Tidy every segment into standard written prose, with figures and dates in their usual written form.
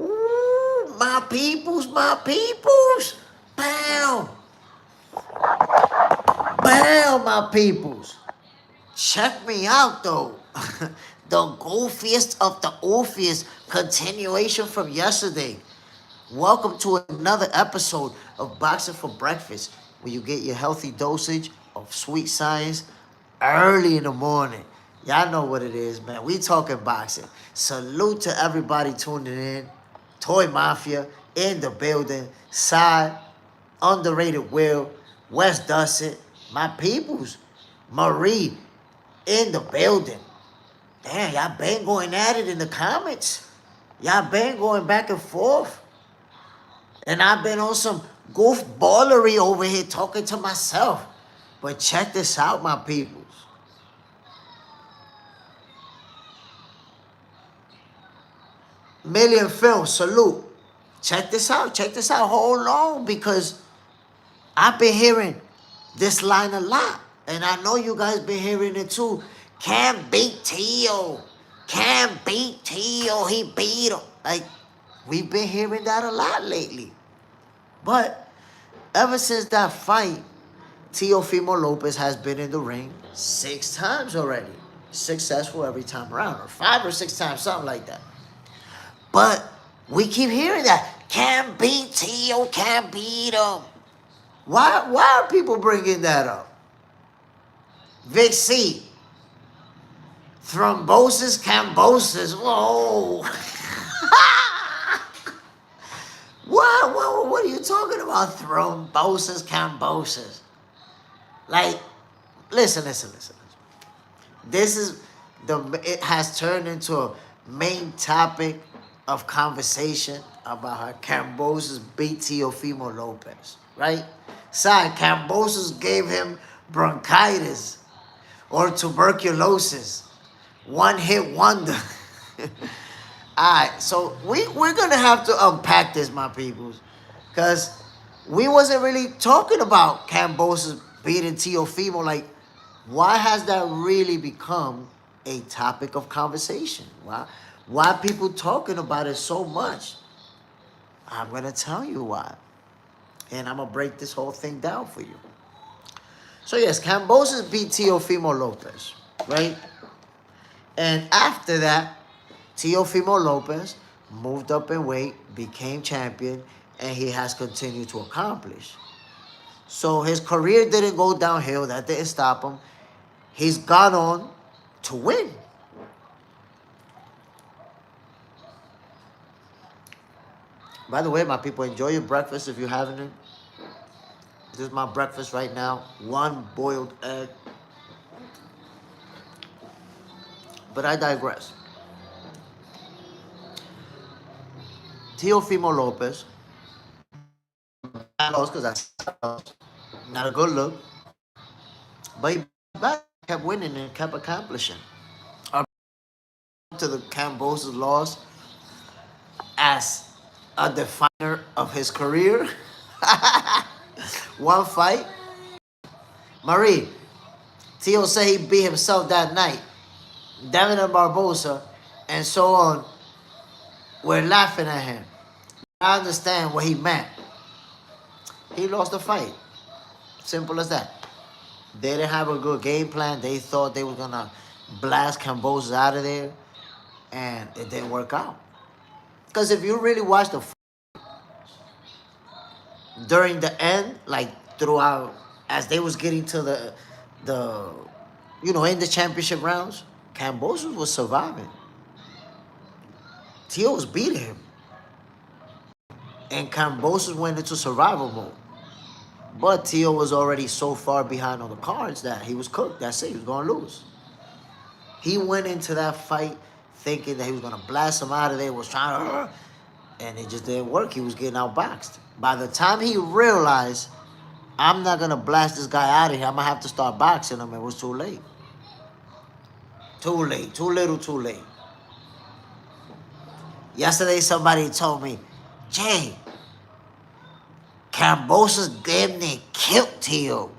Ooh, my peoples, my peoples. Bam. Bam, my peoples. Check me out, though. The goofiest of the oofiest continuation from yesterday. Welcome to another episode of Boxing for Breakfast, where you get your healthy dosage of sweet science early in the morning. Y'all know what it is, man. We talking boxing. Salute to everybody tuning in. Toy Mafia in the building. Side, underrated Will, West Dustin, my peoples, Marie in the building. Damn, y'all been going at it in the comments. Y'all been going back and forth. And I've been on some goofballery over here talking to myself. But check this out, my peoples. Million Film, salute. Check this out. Check this out. Hold on, because I've been hearing this line a lot. And I know you guys been hearing it too. Can't beat Tio. Can't beat Tio. He beat him. Like, we've been hearing that a lot lately. But ever since that fight, Teofimo Lopez has been in the ring 6 times already. Successful every time around. Or 5 or 6 times, something like that. But we keep hearing that. Can't beat Tio, can't beat him. Why are people bringing that up? Vic C. Thrombosis, Kambosos. Whoa. What are you talking about? Thrombosis, Kambosos. Like, listen. It has turned into a main topic of conversation about how Kambosos beat Teofimo Lopez, right? Side, Kambosos gave him bronchitis or tuberculosis. One hit wonder. All right, so we're going to have to unpack this, my peoples, because we wasn't really talking about Kambosos beating Teofimo. Like, why has that really become a topic of conversation? Why people talking about it so much? I'm going to tell you why. And I'm going to break this whole thing down for you. So yes, Kambosos beat Teofimo Lopez, right? And after that, Teofimo Lopez moved up in weight, became champion, and he has continued to accomplish. So his career didn't go downhill. That didn't stop him. He's gone on to win. By the way, my people, enjoy your breakfast if you haven't it. This is my breakfast right now. 1 boiled egg. But I digress. Teofimo Lopez lost because that's not a good look. But he kept winning and kept accomplishing. To the Kambosos loss as a definer of his career. One fight. Marie, Tio said he beat himself that night. Devin and Barbosa and so on were laughing at him. I understand what he meant. He lost the fight. Simple as that. They didn't have a good game plan. They thought they were going to blast Kambosos out of there. And it didn't work out. Because if you really watch the fight, during the end, like throughout, as they was getting to the in the championship rounds, Kambosos was surviving. Tio was beating him. And Kambosos went into survival mode. But Tio was already so far behind on the cards that he was cooked. That's it. He was going to lose. He went into that fight thinking that he was going to blast him out of there, was trying to... And it just didn't work. He was getting outboxed. By the time he realized, I'm not going to blast this guy out of here, I'm going to have to start boxing him, it was too late. Too late. Too little, too late. Yesterday, somebody told me, Jay, Kambosos damn near killed Tio.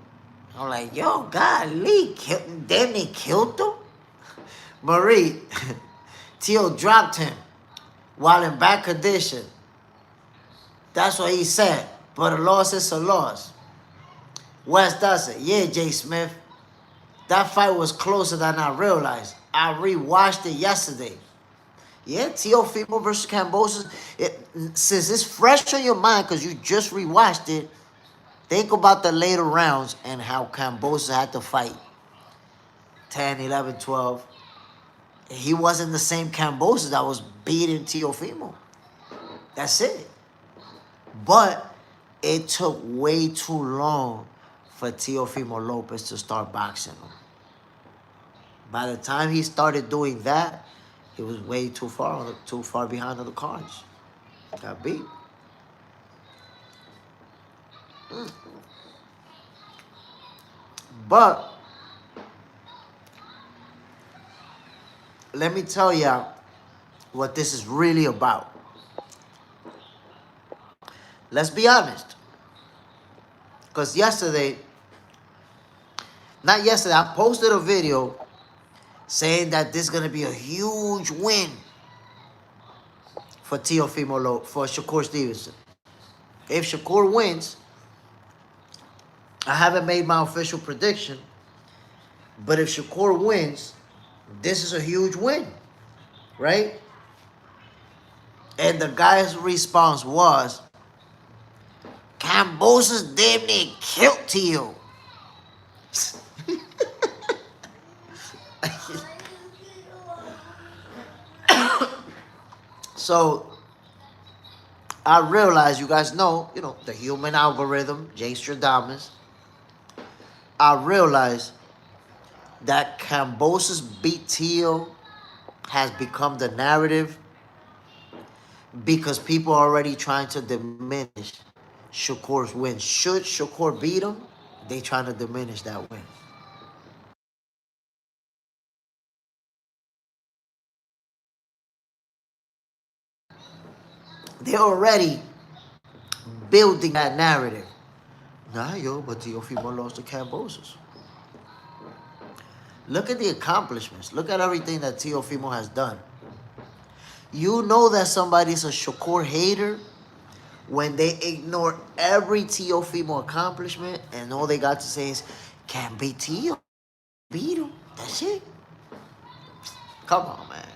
I'm like, yo, golly, damn near killed him? Marie, Tio dropped him. while in bad condition. That's what he said. But a loss is a loss. West does it. Yeah, Jay Smith. That fight was closer than I realized. I rewatched it yesterday. Yeah, Teofimo versus Kambosos. Since it's fresh on your mind because you just rewatched it, think about the later rounds and how Kambosos had to fight. 10, 11, 12. He wasn't the same Kambosos that was beating Teofimo. That's it. But it took way too long for Teofimo Lopez to start boxing him. By the time he started doing that, he was way too far behind on the cards. Got beat. But let me tell you what this is really about. Let's be honest. Because I posted a video saying that this is going to be a huge win for for Shakur Stevenson. If Shakur wins, I haven't made my official prediction, but if Shakur wins, this is a huge win, right? And the guy's response was, Kambosos damn near killed Tio. So I realized, you guys know, the human algorithm, Jay Stradamus. I realized that Kambosos beat Tio has become the narrative because people are already trying to diminish Shakur's win. Should Shakur beat him, they trying to diminish that win. They're already building that narrative. Nah, but Teofimo lost to Kambosos. Look at the accomplishments. Look at everything that Teofimo has done. You know that somebody's a Shakur hater when they ignore every Teofimo accomplishment and all they got to say is, can't beat Tio. Beat him. That's it. Come on, man.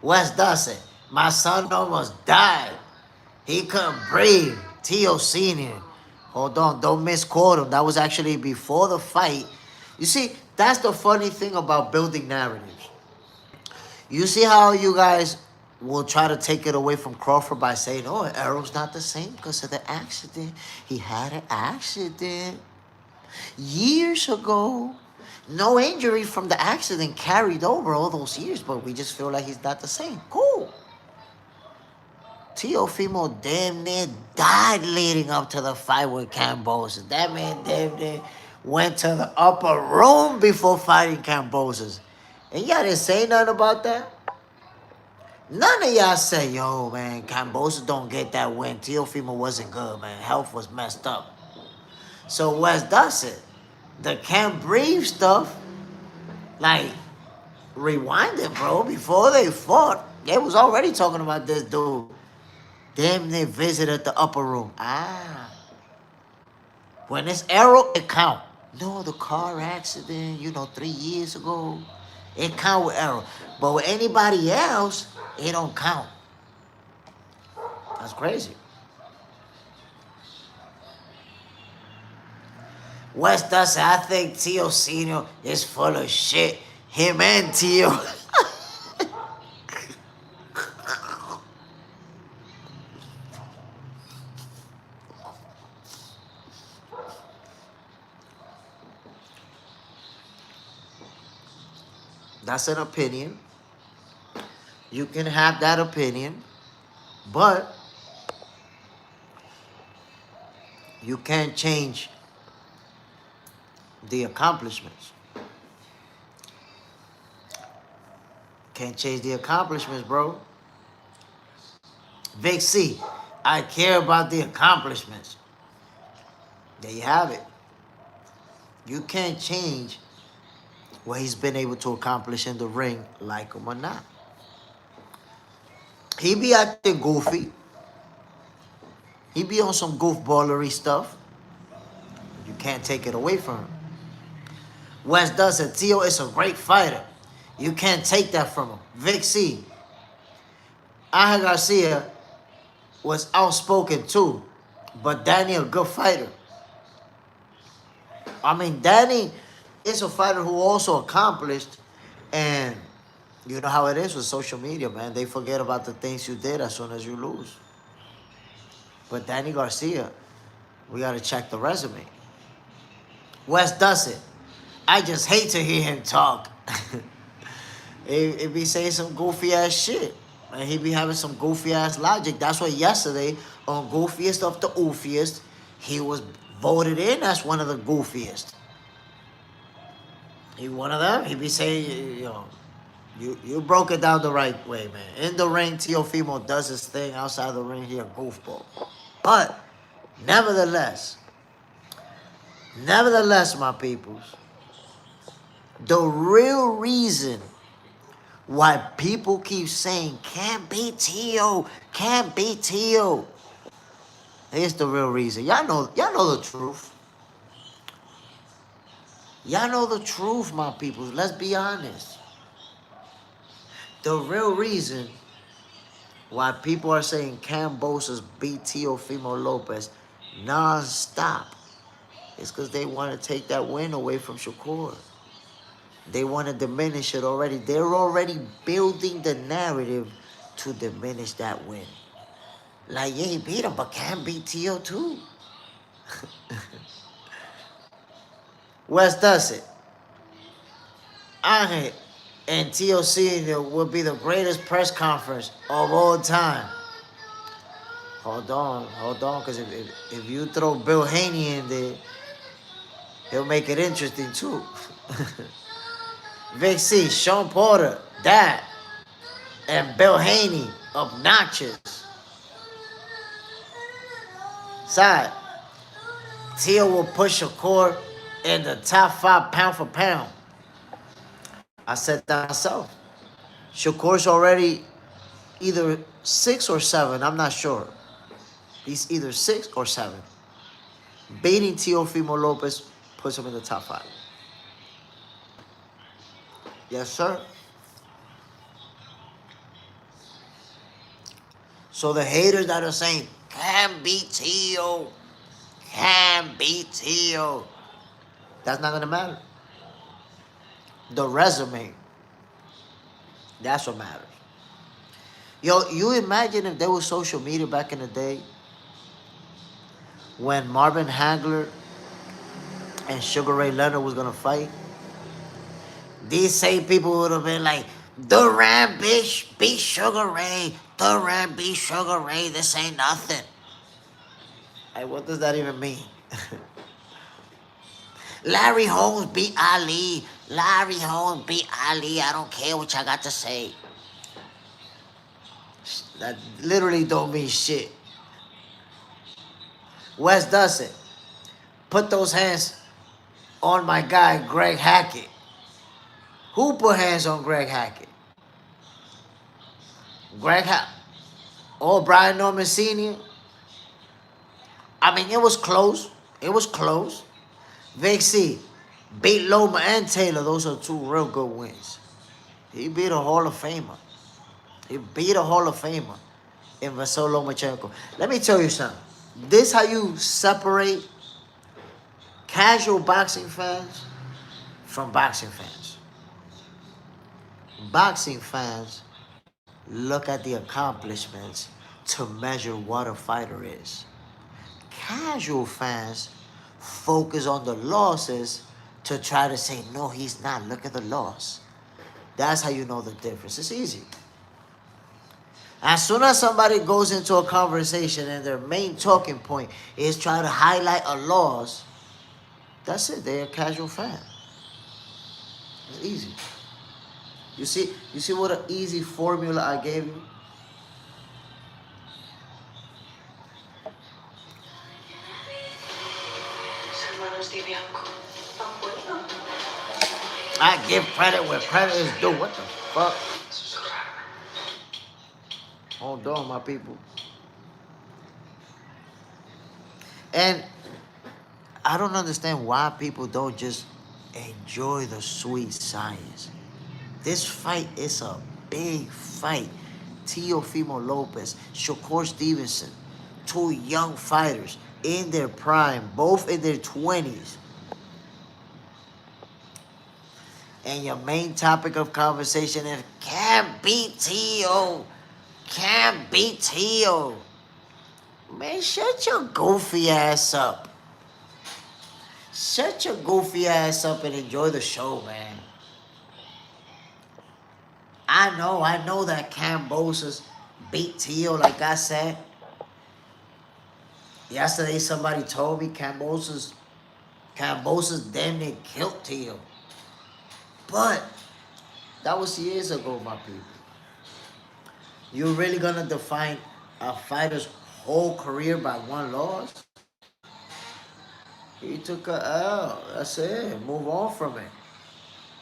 Wes Dustin, my son almost died. He couldn't breathe. Tio Sr. Hold on, don't misquote him. That was actually before the fight. You see, that's the funny thing about building narratives. You see how you guys will try to take it away from Crawford by saying, oh, Errol's not the same because of the accident. He had an accident years ago. No injury from the accident carried over all those years, but we just feel like he's not the same. Cool. Teofimo damn near died leading up to the fight with Kambosos. That man damn near went to the upper room before fighting Kambosos. And y'all didn't say nothing about that? None of y'all say, yo, man, Kambosos don't get that win. Teofimo wasn't good, man. Health was messed up. So Wes does it. The can't breathe stuff, like, rewind it, bro. Before they fought, they was already talking about this dude. Damn, they visited the upper room. When it's Errol, it count. No, the car accident, 3 years ago, it count with Errol. But with anybody else, it don't count. That's crazy. West does say, I think Tio Sr. is full of shit. Him and Tio. That's an opinion. You can have that opinion, but you can't change the accomplishments. Can't change the accomplishments, bro. Vic C, I care about the accomplishments. There you have it. You can't change what he's been able to accomplish in the ring, like him or not. He be acting goofy. He be on some goofballery stuff. You can't take it away from him. Wes does it. Tio is a great fighter. You can't take that from him. Vic C. Angel Garcia was outspoken too, but Danny a good fighter. I mean, Danny is a fighter who also accomplished, and you know how it is with social media, man. They forget about the things you did as soon as you lose. But Danny Garcia, we got to check the resume. Wes does it. I just hate to hear him talk. He be saying some goofy ass shit. And he be having some goofy ass logic. That's why yesterday, on Goofiest of the Oofiest, he was voted in as one of the goofiest. He one of them. He be saying, you know, you broke it down the right way, man. In the ring, Teofimo does his thing. Outside the ring, he a goofball. But, nevertheless, my peoples, the real reason why people keep saying, can't beat Tio, can't beat Tio. Here's the real reason. Y'all know the truth. Y'all know the truth, my people. Let's be honest. The real reason why people are saying Kambosos beat Teofimo Lopez non-stop is because they want to take that win away from Shakur. They want to diminish it already. They're already building the narrative to diminish that win. Like, yeah, he beat him, but can't beat Tio too. Wes does it. Angel and Tio Senior will be the greatest press conference of all time. Hold on, because if you throw Bill Haney in there, he'll make it interesting too. Vic C, Sean Porter, Dad, and Bill Haney, obnoxious. Side, Tio will push Shakur in the top 5 pound for pound. I said that myself. Shakur's already either 6 or 7, I'm not sure. He's either 6 or 7. Beating Teofimo Lopez puts him in the top 5. Yes, sir. So the haters that are saying, can't beat Tio, can't beat Tio, that's not going to matter. The resume, that's what matters. Yo, you imagine if there was social media back in the day when Marvin Hagler and Sugar Ray Leonard was going to fight? These same people would have been like, Durant beat Sugar Ray. Durant beat Sugar Ray. This ain't nothing. Like, what does that even mean? Larry Holmes beat Ali. Larry Holmes beat Ali. I don't care what y'all got to say. That literally don't mean shit. Wes does it. Put those hands on my guy, Greg Hackett. Who put hands on Greg Hackett? Greg Hackett. Oh, Brian Norman Sr. I mean, it was close. It was close. Vic C beat Loma and Taylor. Those are 2 real good wins. He beat a Hall of Famer. He beat a Hall of Famer in Vasily Lomachenko. Let me tell you something. This how you separate casual boxing fans from boxing fans. Boxing fans look at the accomplishments to measure what a fighter is. Casual fans focus on the losses to try to say, no, he's not. Look at the loss. That's how you know the difference. It's easy. As soon as somebody goes into a conversation and their main talking point is trying to highlight a loss, that's it. They're a casual fan. It's easy. You see what an easy formula I gave you? I give credit where credit is due. What the fuck? Hold on, my people. And I don't understand why people don't just enjoy the sweet science. This fight is a big fight. Teofimo Lopez, Shakur Stevenson, two young fighters in their prime, both in their 20s. And your main topic of conversation is, can't beat Teo. Can't beat Teo. Man, shut your goofy ass up. Shut your goofy ass up and enjoy the show, man. I know that Kambosos beat Teo, like I said. Yesterday somebody told me Kambosos damn near killed Teo. But that was years ago, my people. You really gonna define a fighter's whole career by one loss? He took a L. That's it. Move on from it.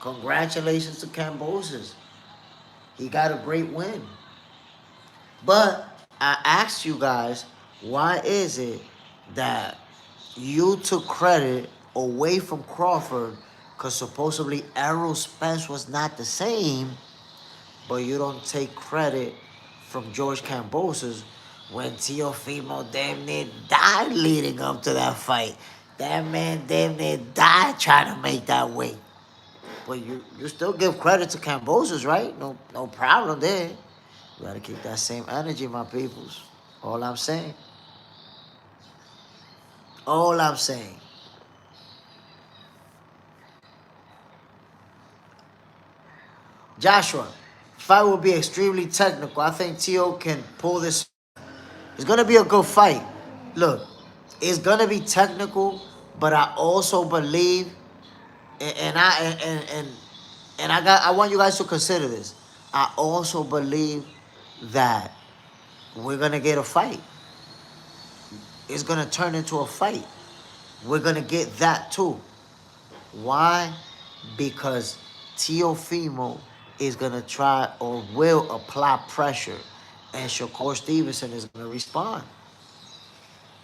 Congratulations to Kambosos. He got a great win. But I asked you guys, why is it that you took credit away from Crawford because supposedly Errol Spence was not the same, but you don't take credit from George Kambosos when Teofimo damn near died leading up to that fight? That man damn near died trying to make that weight. But you still give credit to Kambosos, right? No problem there. You gotta keep that same energy, my peoples. All I'm saying. All I'm saying. Joshua, fight will be extremely technical. I think Teo can pull this. It's gonna be a good fight. Look, it's gonna be technical, but I also believe, I want you guys to consider this. I also believe that we're gonna get a fight. It's gonna turn into a fight. We're gonna get that too. Why? Because Teofimo is gonna try or will apply pressure, and Shakur Stevenson is gonna respond.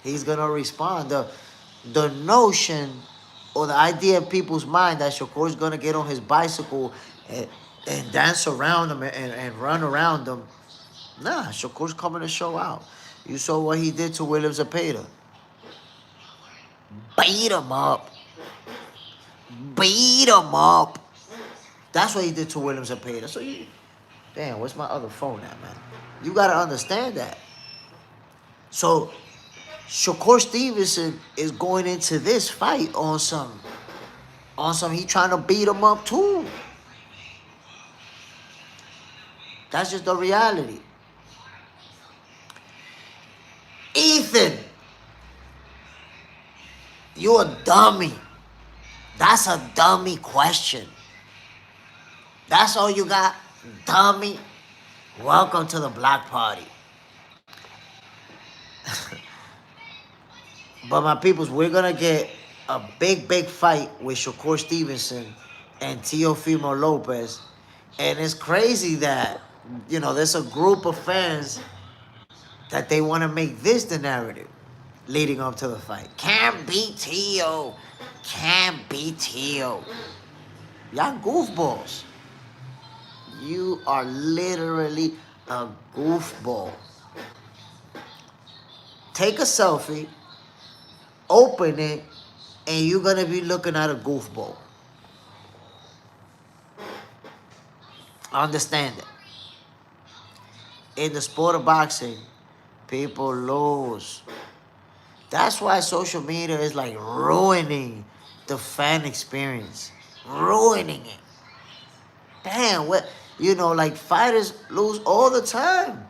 He's gonna respond. The notion or the idea in people's mind that Shakur is gonna get on his bicycle and dance around them and run around them. Nah, Shakur's coming to show out. You saw what he did to William Zepeda. Beat him up. Beat him up. That's what he did to William Zepeda. So damn, where's my other phone at, man? You gotta understand that. So Shakur Stevenson is going into this fight on some he trying to beat him up too. That's just the reality. Ethan, you a dummy. That's a dummy question. That's all you got? Dummy? Welcome to the block party. But my peoples, we're gonna get a big fight with Shakur Stevenson and Teofimo Lopez. And it's crazy that, there's a group of fans that they want to make this the narrative leading up to the fight. Can't beat Teo. Can't beat Teo. Y'all goofballs. You are literally a goofball. Take a selfie, open it, and you're going to be looking at a goofball. Understand it. In the sport of boxing, people lose. That's why social media is like ruining the fan experience. Ruining it. Damn, like fighters lose all the time.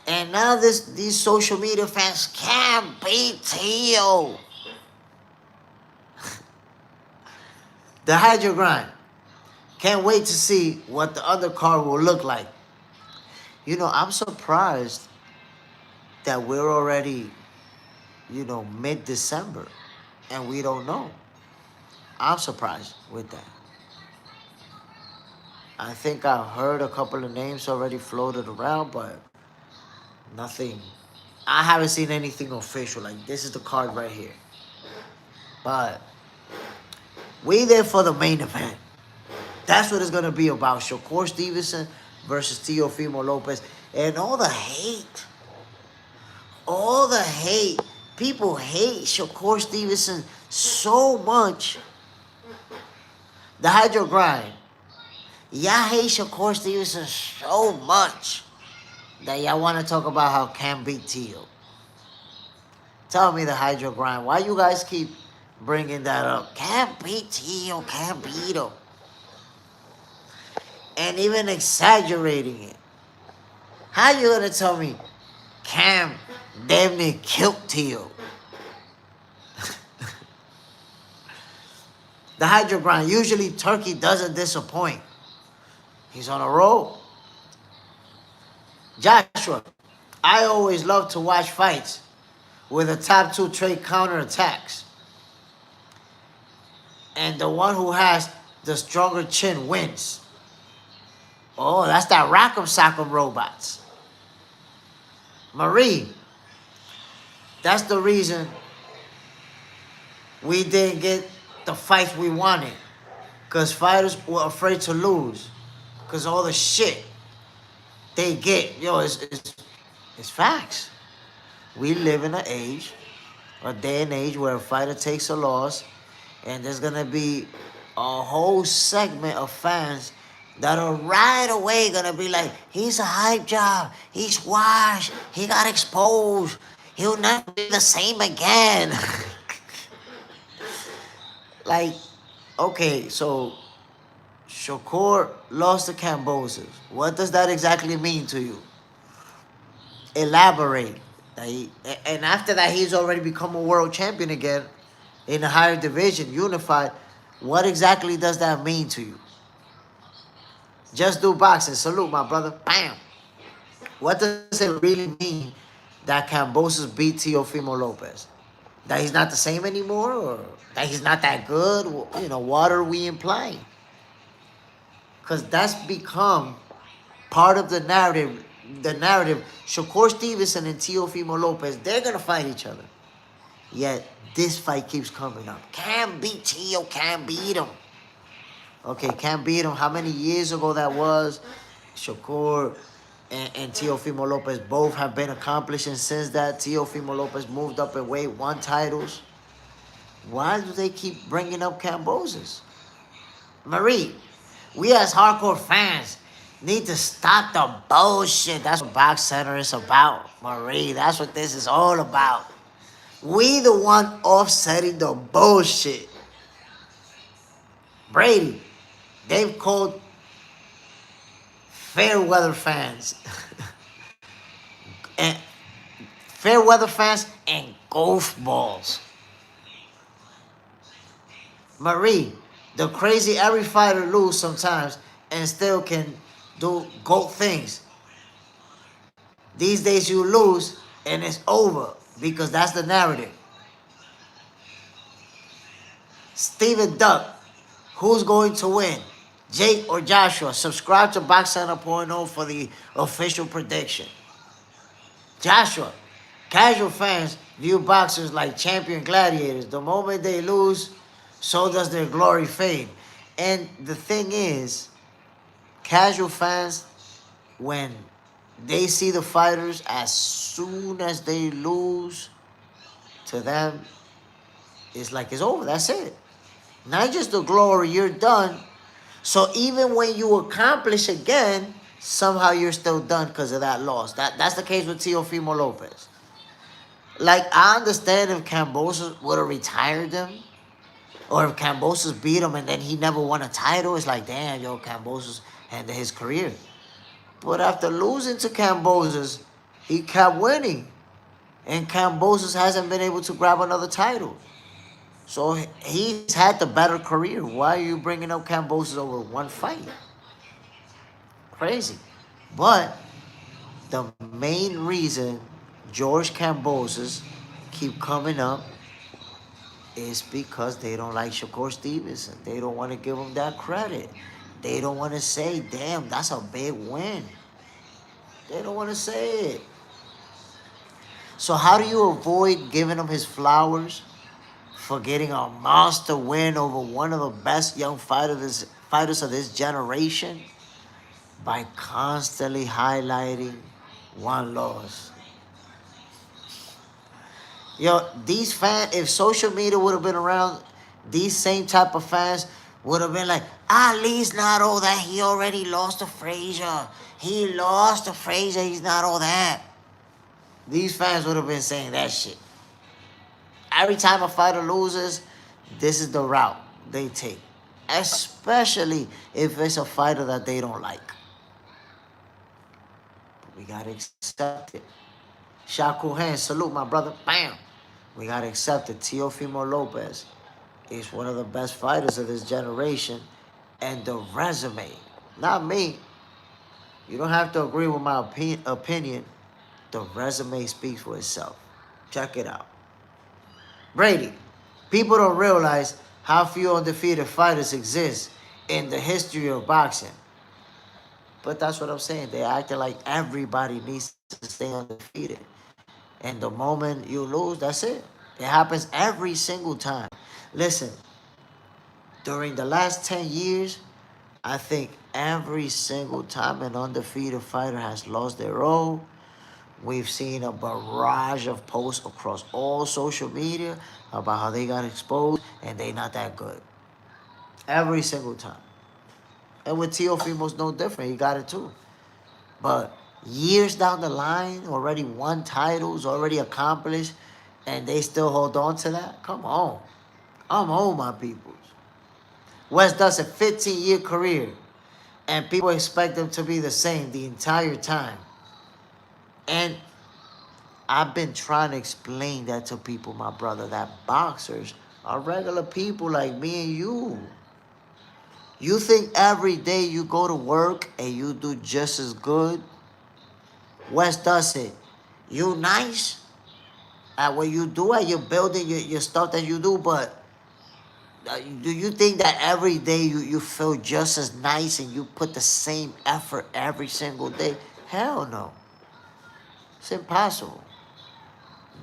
And now these social media fans can't beat Teo. The Hydro Grind. Can't wait to see what the undercard will look like. I'm surprised that we're already, mid-December and we don't know. I'm surprised with that. I think I heard a couple of names already floated around, but nothing. I haven't seen anything official. Like, this is the card right here. But we there for the main event. That's what it's gonna be about. Shakur Stevenson versus Teofimo Lopez. And all the hate. People hate Shakur Stevenson so much. The Hydro Grind. Y'all hate Shakur Stevenson so much that y'all want to talk about how Cam beat Teo. Tell me, the Hydro Grind, why you guys keep bringing that up? Cam beat Teo, Cam beat him. And even exaggerating it. How you gonna tell me Cam damn near killed Teo? The Hydro Grind, usually Turkey doesn't disappoint. He's on a roll. Joshua, I always love to watch fights where the top two trade counterattacks. And the one who has the stronger chin wins. Oh, that's that Rock'em Sock'em Robots. Marie, that's the reason we didn't get the fights we wanted. Because fighters were afraid to lose. Because all the shit they get, it's facts. We live in a day and age where a fighter takes a loss, and there's gonna be a whole segment of fans that are right away gonna be like, he's a hype job, he's washed, he got exposed, he'll never be the same again. Like, okay, so Shakur lost to Kambosos. What does that exactly mean to you? Elaborate. And after that, he's already become a world champion again in a higher division, unified. What exactly does that mean to you? Just do boxing. Salute, my brother. Bam. What does it really mean that Kambosos beat Teofimo Lopez? That he's not the same anymore, or that he's not that good? What are we implying? Because that's become part of the narrative. Shakur Stevenson and Teofimo Lopez, they're going to fight each other. Yet, this fight keeps coming up. Cam beat Teo, Cam beat him. Okay, Cam beat him. How many years ago that was? Shakur and Teofimo Lopez both have been accomplishing since that. Teofimo Lopez moved up in weight, won titles. Why do they keep bringing up Kambosos? Marie, we as hardcore fans need to stop the bullshit. That's what Box Center is about, Marie. That's what this is all about. We the one offsetting the bullshit. Brady, they've called fair weather fans and fair weather fans and golf balls. Marie, the crazy every fighter lose sometimes and still can do GOAT things. These days you lose and it's over because that's the narrative. Steven Duck, who's going to win? Jake or Joshua? Subscribe to Box Center Point oh for the official prediction. Joshua, casual fans view boxers like champion gladiators. The moment they lose, so does their glory fade. And the thing is, casual fans, when they see the fighters, as soon as they lose, to them, it's like it's over. That's it. Not just the glory, you're done. So even when you accomplish again, somehow you're still done because of that loss. That's the case with Teofimo Lopez. Like, I understand if Kambosos would have retired him, or if Kambosos beat him and then he never won a title, it's like, damn, Kambosos ended his career. But after losing to Kambosos, he kept winning. And Kambosos hasn't been able to grab another title. So he's had the better career. Why are you bringing up Kambosos over one fight? Crazy. But the main reason George Kambosos keep coming up is because they don't like Shakur Stevenson. They don't want to give him that credit. They don't want to say, damn, that's a big win. They don't want to say it. So how do you avoid giving him his flowers for getting a monster win over one of the best young fighters of this generation? By constantly highlighting one loss. Yo, these fans, if social media would have been around, these same type of fans would have been like, Ali's not all that. He already lost to Frazier. He lost to Frazier. He's not all that. These fans would have been saying that shit. Every time a fighter loses, this is the route they take. Especially if it's a fighter that they don't like. But we gotta accept it. Shaku hand, salute my brother. Bam. We gotta accept it. Teofimo Lopez is one of the best fighters of this generation. And the resume, not me. You don't have to agree with my opinion. The resume speaks for itself. Check it out. Brady, people don't realize how few undefeated fighters exist in the history of boxing. But that's what I'm saying. They're acting like everybody needs to stay undefeated. And the moment you lose, that's it. It happens every single time. Listen, during the last 10 years, I think every single time an undefeated fighter has lost their role, we've seen a barrage of posts across all social media about how they got exposed and they not that good. Every single time. And with Teofimo's no different. He got it too. But years down the line, already won titles, already accomplished, and they still hold on to that? Come on. Come on, my peoples. West does a 15-year career, and people expect them to be the same the entire time. And I've been trying to explain that to people, my brother, that boxers are regular people like me and you. You think every day you go to work and you do just as good? West does it. You nice at what you do, at your building, your stuff that you do, but do you think that every day you feel just as nice and you put the same effort every single day? Hell no. It's impossible.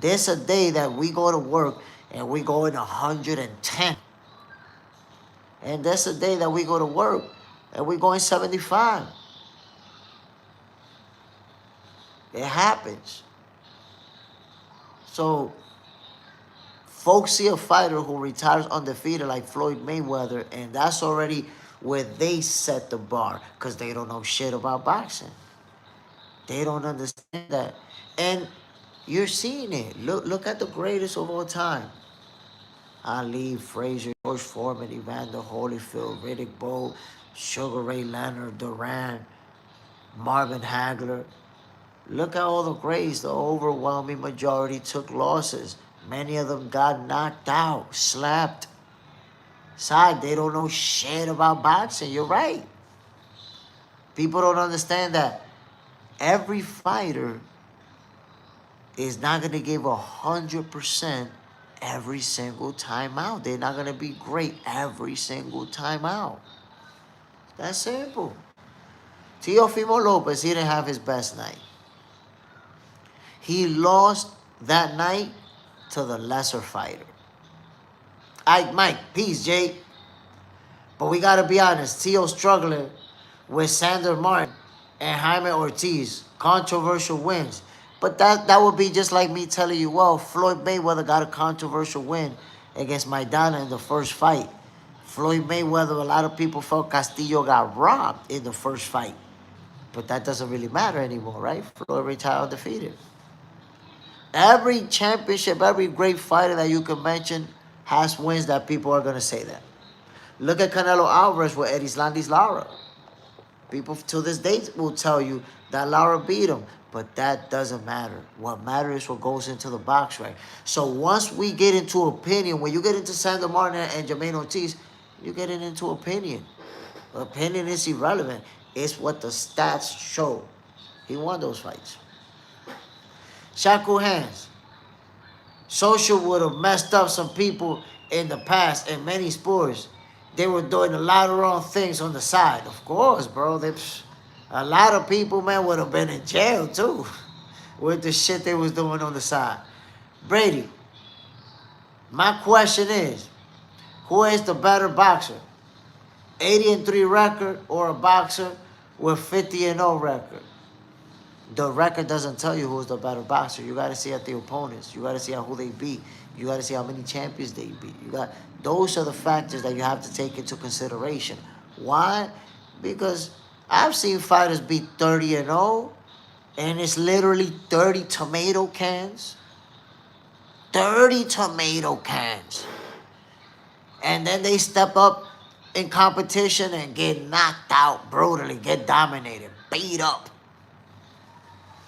There's a day that we go to work and we go in 110. And there's a day that we go to work and we go in 75. It happens. So, folks see a fighter who retires undefeated like Floyd Mayweather, and that's already where they set the bar because they don't know shit about boxing. They don't understand that. And you're seeing it. Look at the greatest of all time. Ali, Frazier, George Foreman, Evander Holyfield, Riddick Bowe, Sugar Ray Leonard, Duran, Marvin Hagler. Look at all the greats. The overwhelming majority took losses. Many of them got knocked out, slapped. Side, they don't know shit about boxing. You're right. People don't understand that every fighter is not going to give 100% every single time out. They're not going to be great every single time out. That's simple. Teofimo Lopez, he didn't have his best night. He lost that night to the lesser fighter. Mike, peace, Jay. But we got to be honest. Teo struggling with Sander Martin and Jaime Ortiz. Controversial wins. But that would be just like me telling you, well, Floyd Mayweather got a controversial win against Maidana in the first fight. Floyd Mayweather, a lot of people felt Castillo got robbed in the first fight. But that doesn't really matter anymore, right? Floyd retired undefeated. Every championship, every great fighter that you can mention has wins that people are going to say that. Look at Canelo Alvarez with Erislandy Lara. People to this day will tell you that Lara beat him, but that doesn't matter. What matters is what goes into the box ring. So once we get into opinion, when you get into Sander Martin and Jermaine Ortiz, you're getting into opinion. Opinion is irrelevant. It's what the stats show. He won those fights. Shaku hands. Social would have messed up some people in the past in many sports. they were doing a lot of wrong things on the side. Of course, bro. A lot of people, man, would have been in jail too with the shit they was doing on the side. Brady, my question is, who is the better boxer? 80-3 record or a boxer with 50-0 record? The record doesn't tell you who's the better boxer. You got to see at the opponents. You got to see who they beat. You got to see how many champions they beat. Those are the factors that you have to take into consideration. Why? Because I've seen fighters beat 30-0, and it's literally 30 tomato cans. 30 tomato cans. And then they step up in competition and get knocked out brutally, get dominated, beat up.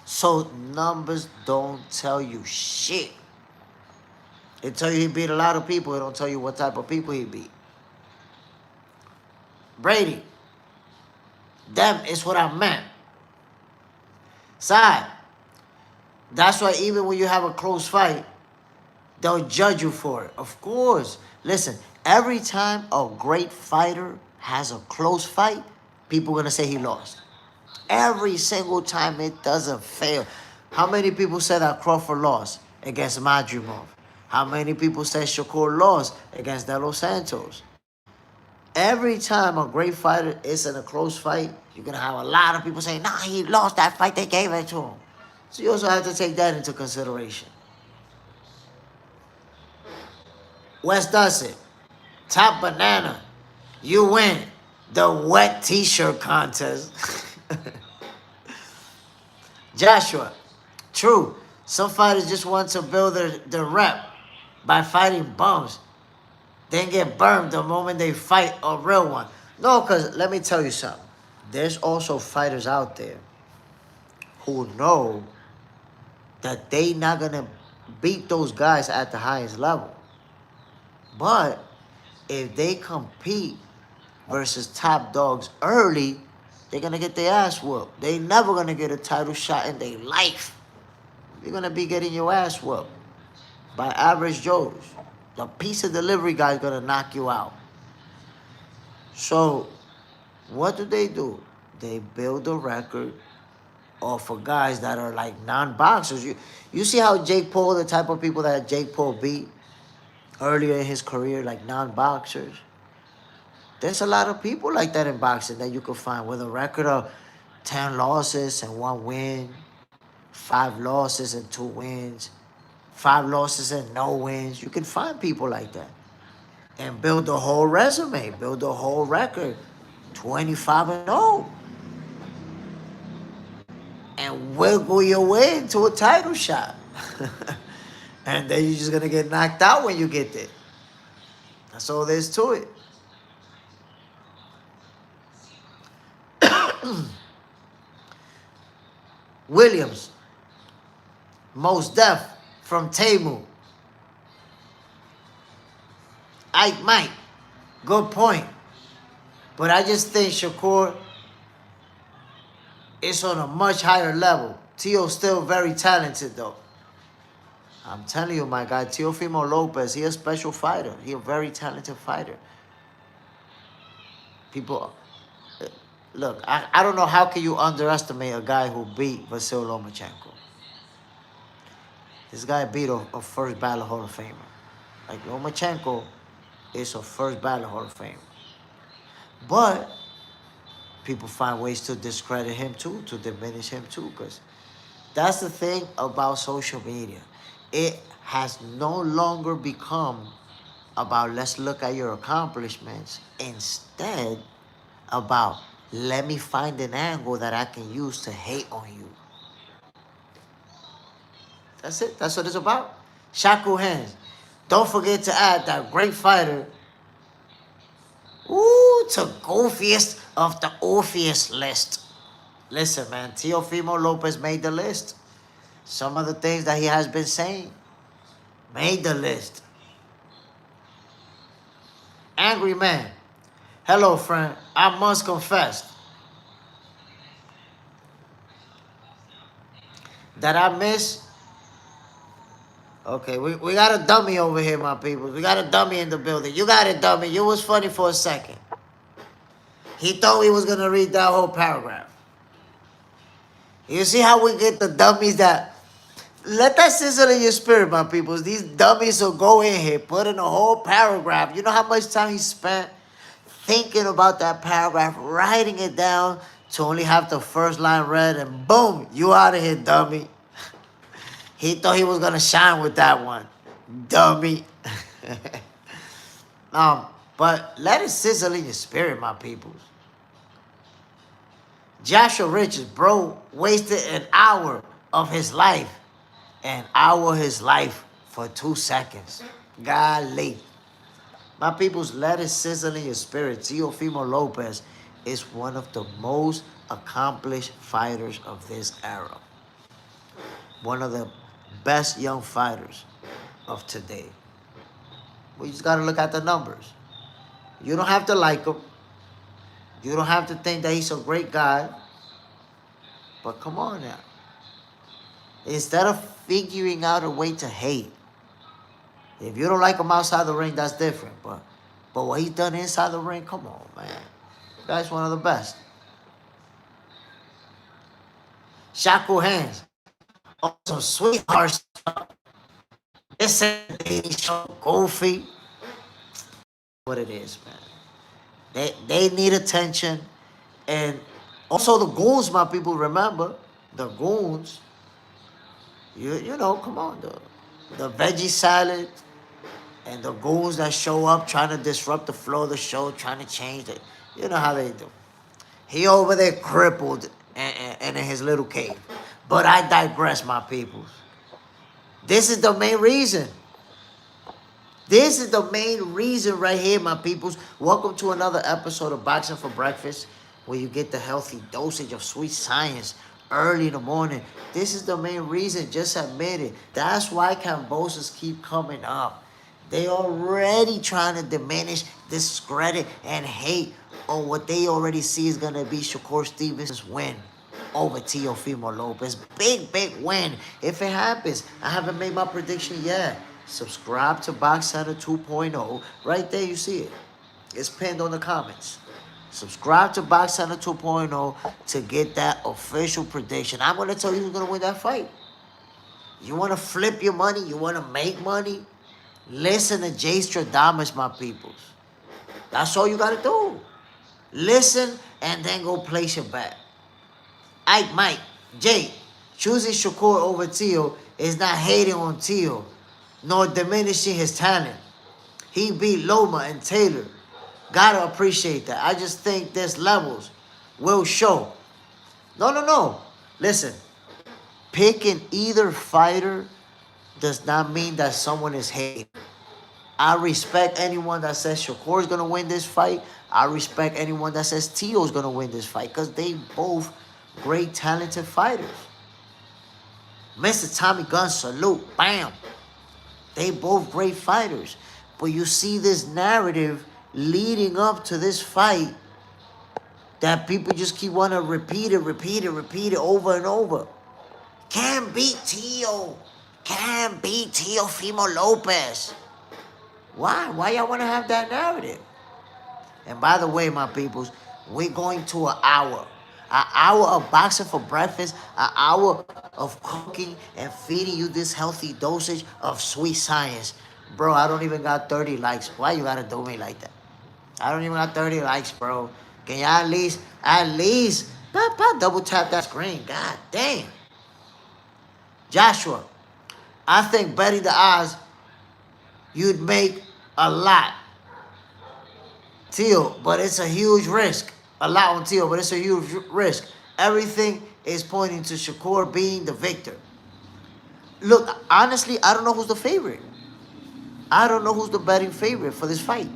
So numbers don't tell you shit. It tell you he beat a lot of people. It don't tell you what type of people he beat. Brady, them is what I meant. Side, that's why even when you have a close fight, they'll judge you for it. Of course. Listen, every time a great fighter has a close fight, people are going to say he lost. Every single time, it doesn't fail. How many people said that Crawford lost against Madrimov? How many people said Shakur lost against De Los Santos? Every time a great fighter is in a close fight, you're going to have a lot of people saying, nah, he lost that fight, they gave it to him. So you also have to take that into consideration. West does it. Top banana. You win the wet t-shirt contest. Joshua, true. Some fighters just want to build their rep by fighting bums, then get burned the moment they fight a real one. No, because let me tell you something. There's also fighters out there who know that they not going to beat those guys at the highest level. But if they compete versus top dogs early, they're going to get their ass whooped. They never going to get a title shot in their life. You're going to be getting your ass whooped by average Joes. The pizza delivery guy is going to knock you out. So what do? They build a record off of guys that are like non-boxers. You see how Jake Paul, the type of people that Jake Paul beat earlier in his career, like non-boxers? There's a lot of people like that in boxing that you can find with a record of 10 losses and 1 win, 5 losses and 2 wins, 5 losses and no wins. You can find people like that and build a whole resume, build a whole record, 25-0, and wiggle your way into a title shot. And then you're just going to get knocked out when you get there. That's all there is to it. Williams, Most Def from Temu. Ike Mike, good point. But I just think Shakur is on a much higher level. Tio's still very talented though. I'm telling you, my guy, Teofimo Lopez, he's a special fighter. He's a very talented fighter. People, look, I don't know how can you underestimate a guy who beat Vasil Lomachenko. This guy beat a first ballot Hall of Famer. Like Lomachenko is a first ballot Hall of Famer. But people find ways to discredit him too, to diminish him too, because that's the thing about social media. It has no longer become about let's look at your accomplishments. Instead, about let me find an angle that I can use to hate on you. That's it. That's what it's about. Shaku hands. Don't forget to add that great fighter. Ooh, to goofiest of the oofiest list. Listen, man, Teofimo Lopez made the list. Some of the things that he has been saying made the list. Angry man. Hello, friend. I must confess that I miss Okay, we got a dummy over here, my people. We got a dummy in the building. You got it, dummy. You was funny for a second. He thought he was gonna read that whole paragraph. You see how we get the dummies that let that sizzle in your spirit, my peoples. These dummies will go in here, put in a whole paragraph. You know how much time he spent thinking about that paragraph, writing it down to only have the first line read, and boom, you out of here, dummy. He thought he was gonna shine with that one, dummy. But let it sizzle in your spirit, my peoples. Joshua Richards, bro, wasted an hour of his life. An hour of his life for 2 seconds. Golly. My peoples, let it sizzle in your spirit. Teofimo Lopez is one of the most accomplished fighters of this era. One of the best young fighters of today. We just got to look at the numbers. You don't have to like him. You don't have to think that he's a great guy. But come on now. Instead of figuring out a way to hate, if you don't like him outside the ring, that's different. But what he's done inside the ring, come on, man. That's one of the best. Shaku hands. Oh, some sweetheart stuff. This ain't a dating show, goofy. What it is, man. They need attention. And also the goons, my people, remember. The goons. You know, come on, the veggie salad and the goons that show up trying to disrupt the flow of the show, trying to change it. You know how they do. He over there crippled and in his little cave. But I digress, my people. This is the main reason. This is the main reason right here, my peoples. Welcome to another episode of Boxing for Breakfast, where you get the healthy dosage of sweet science early in the morning. This is the main reason. Just admit it. That's why Kambosos keep coming up. They already trying to diminish, discredit, and hate on what they already see is going to be Shakur Stevens' win over Teofimo Lopez. Big, big win. If it happens, I haven't made my prediction yet. Subscribe to Box Center 2.0. Right there, you see it. It's pinned on the comments. Subscribe to Box Center 2.0 to get that official prediction. I'm going to tell you who's going to win that fight. You want to flip your money? You want to make money? Listen to Jay Stradamus, my peoples. That's all you got to do. Listen and then go place your bet. Ike, Mike, Jay, choosing Shakur over Teo is not hating on Teo, nor diminishing his talent. He beat Loma and Taylor. Gotta appreciate that. I just think there's levels. Will show. No. Listen. Picking either fighter does not mean that someone is hating. I respect anyone that says Shakur is going to win this fight. I respect anyone that says Teo is going to win this fight, because they both great, talented fighters. Mr. Tommy Gunn, salute. Bam. They both great fighters. But you see this narrative leading up to this fight that people just keep wanting to repeat it over and over. Can't beat Teo. Can't beat Teofimo Lopez. Why? Why y'all want to have that narrative? And by the way, my peoples, we're going to an hour. An hour of boxing for breakfast. An hour of cooking and feeding you this healthy dosage of sweet science. Bro, I don't even got 30 likes. Why you gotta do me like that? I don't even got 30 likes, bro. Can y'all at least, double tap that screen. God damn. Joshua, I think betting the odds, you'd make a lot. Teo, but it's a huge risk. A lot on Teo, but it's a huge risk. Everything is pointing to Shakur being the victor. Look, honestly, I don't know who's the favorite. I don't know who's the betting favorite for this fight.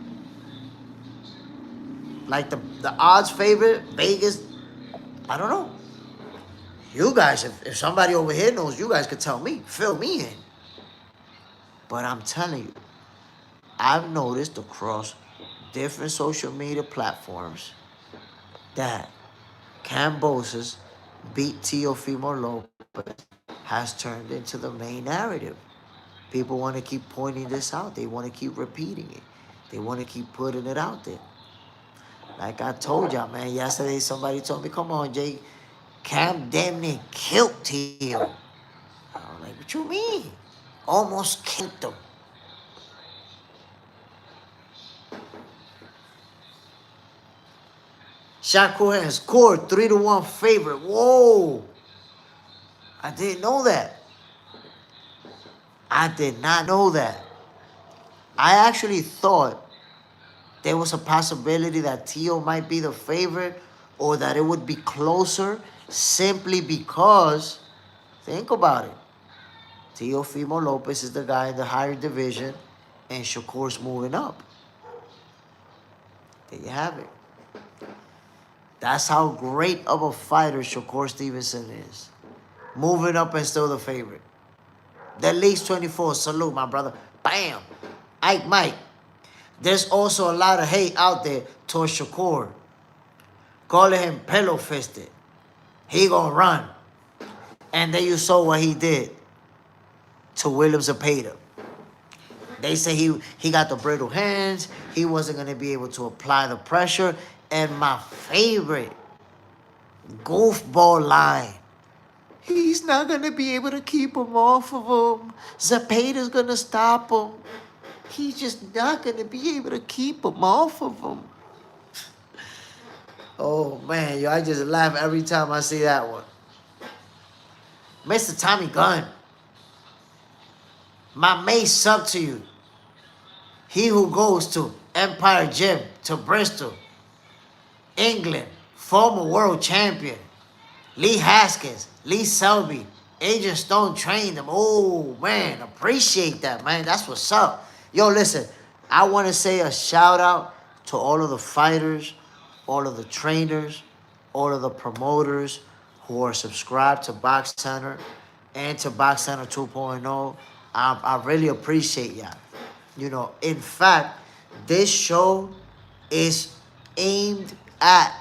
Like the odds favorite, Vegas, I don't know. You guys, if somebody over here knows, you guys could tell me. Fill me in. But I'm telling you, I've noticed across different social media platforms that Kambosos beat Teofimo Lopez has turned into the main narrative. People want to keep pointing this out. They want to keep repeating it. They want to keep putting it out there. Like I told y'all, man, yesterday somebody told me, come on, Jay, Cam damn near killed T.O. I was like, what you mean? Almost killed him. Shakur has scored 3-1 favorite. Whoa. I didn't know that. I did not know that. I actually thought there was a possibility that T.O. might be the favorite or that it would be closer simply because, think about it, Teofimo Lopez is the guy in the higher division and Shakur's moving up. There you have it. That's how great of a fighter Shakur Stevenson is. Moving up and still the favorite. The League's 24, salute, my brother. Bam! Ike Mike. There's also a lot of hate out there towards Shakur. Calling him pillow-fisted. He gonna run. And then you saw what he did to William Zepeda. They say he got the brittle hands. He wasn't gonna be able to apply the pressure. And my favorite goofball line. He's not gonna be able to keep him off of him. Zepeda's gonna stop him. He's just not gonna be able to keep him off of him. Oh man, yo, I just laugh every time I see that one. Mr. Tommy Gunn. My may sub to you. He who goes to Empire Gym, to Bristol, England, former world champion, Lee Haskins, Lee Selby, Agent Stone trained him. Oh, man, appreciate that, man. That's what's up. Yo, listen, I want to say a shout out to all of the fighters, all of the trainers, all of the promoters who are subscribed to Box Center and to Box Center 2.0. I really appreciate y'all. You know, in fact, this show is aimed at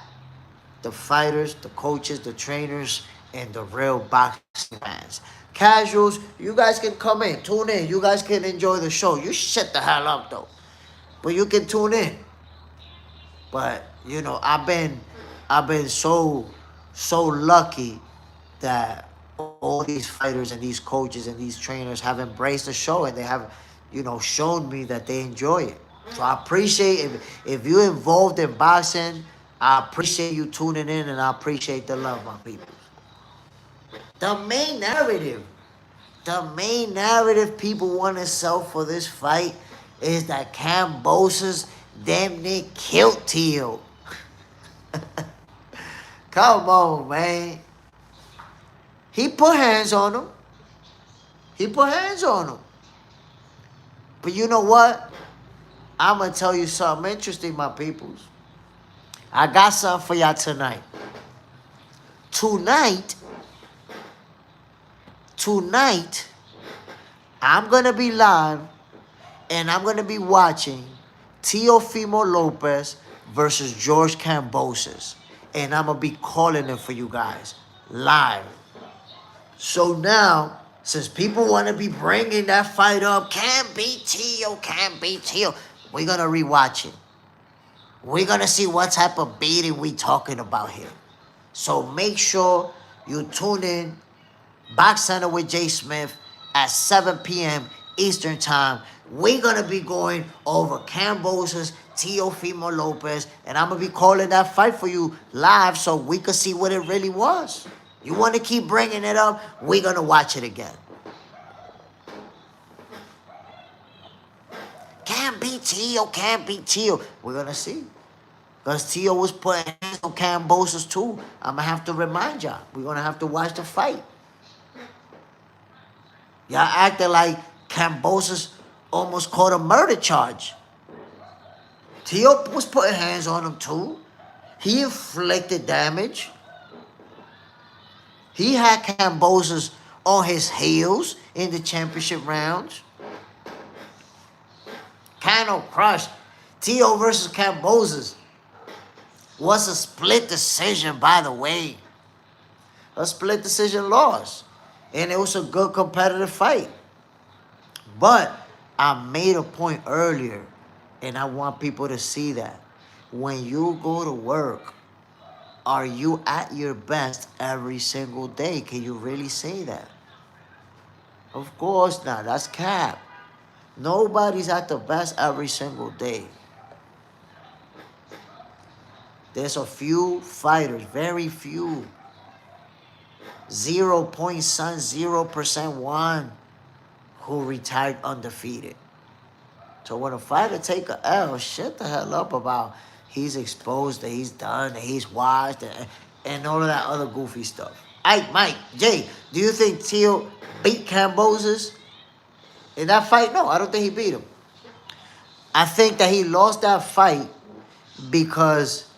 the fighters, the coaches, the trainers, and the real boxing fans. Casuals, you guys can come in, tune in. You guys can enjoy the show. You shut the hell up, though. But you can tune in. But, you know, I've been so lucky that all these fighters and these coaches and these trainers have embraced the show and they have, you know, shown me that they enjoy it. So I appreciate if you're involved in boxing, I appreciate you tuning in and I appreciate the love, my people. The main narrative people want to sell for this fight is that Kambosos damn near killed T.O. Come on, man. He put hands on him. But you know what? I'm going to tell you something interesting, my peoples. I got something for y'all tonight. Tonight, I'm going to be live and I'm going to be watching Teofimo Lopez versus George Kambosos. And I'm going to be calling it for you guys live. So now, since people want to be bringing that fight up, can't beat T.O., we're going to rewatch it. We're going to see what type of beating we talking about here. So make sure you tune in. Box Center with Jay Smith at 7 p.m. Eastern Time. We're going to be going over Kambosos, Teofimo Lopez, and I'm going to be calling that fight for you live so we can see what it really was. You want to keep bringing it up, we're going to watch it again. Can't beat T.O. We're going to see. Because T.O. was putting hands on Kambosos too. I'm going to have to remind y'all. We're going to have to watch the fight. Y'all acting like Kambosos almost caught a murder charge. T.O. was putting hands on him too. He inflicted damage. He had Kambosos on his heels in the championship rounds. Kano crushed. T.O. versus Kambosos was a split decision, by the way. A split decision loss. And it was a good competitive fight. But I made a point earlier, and I want people to see that. When you go to work, are you at your best every single day? Can you really say that? Of course not. That's cap. Nobody's at the best every single day. There's a few fighters, very few. 0.0% one who retired undefeated. So when a fighter take a L, shut the hell up about he's exposed, that he's done, that he's washed, and all of that other goofy stuff. Mike, Jay, do you think Teal beat Kambosos in that fight? No, I don't think he beat him. I think that he lost that fight because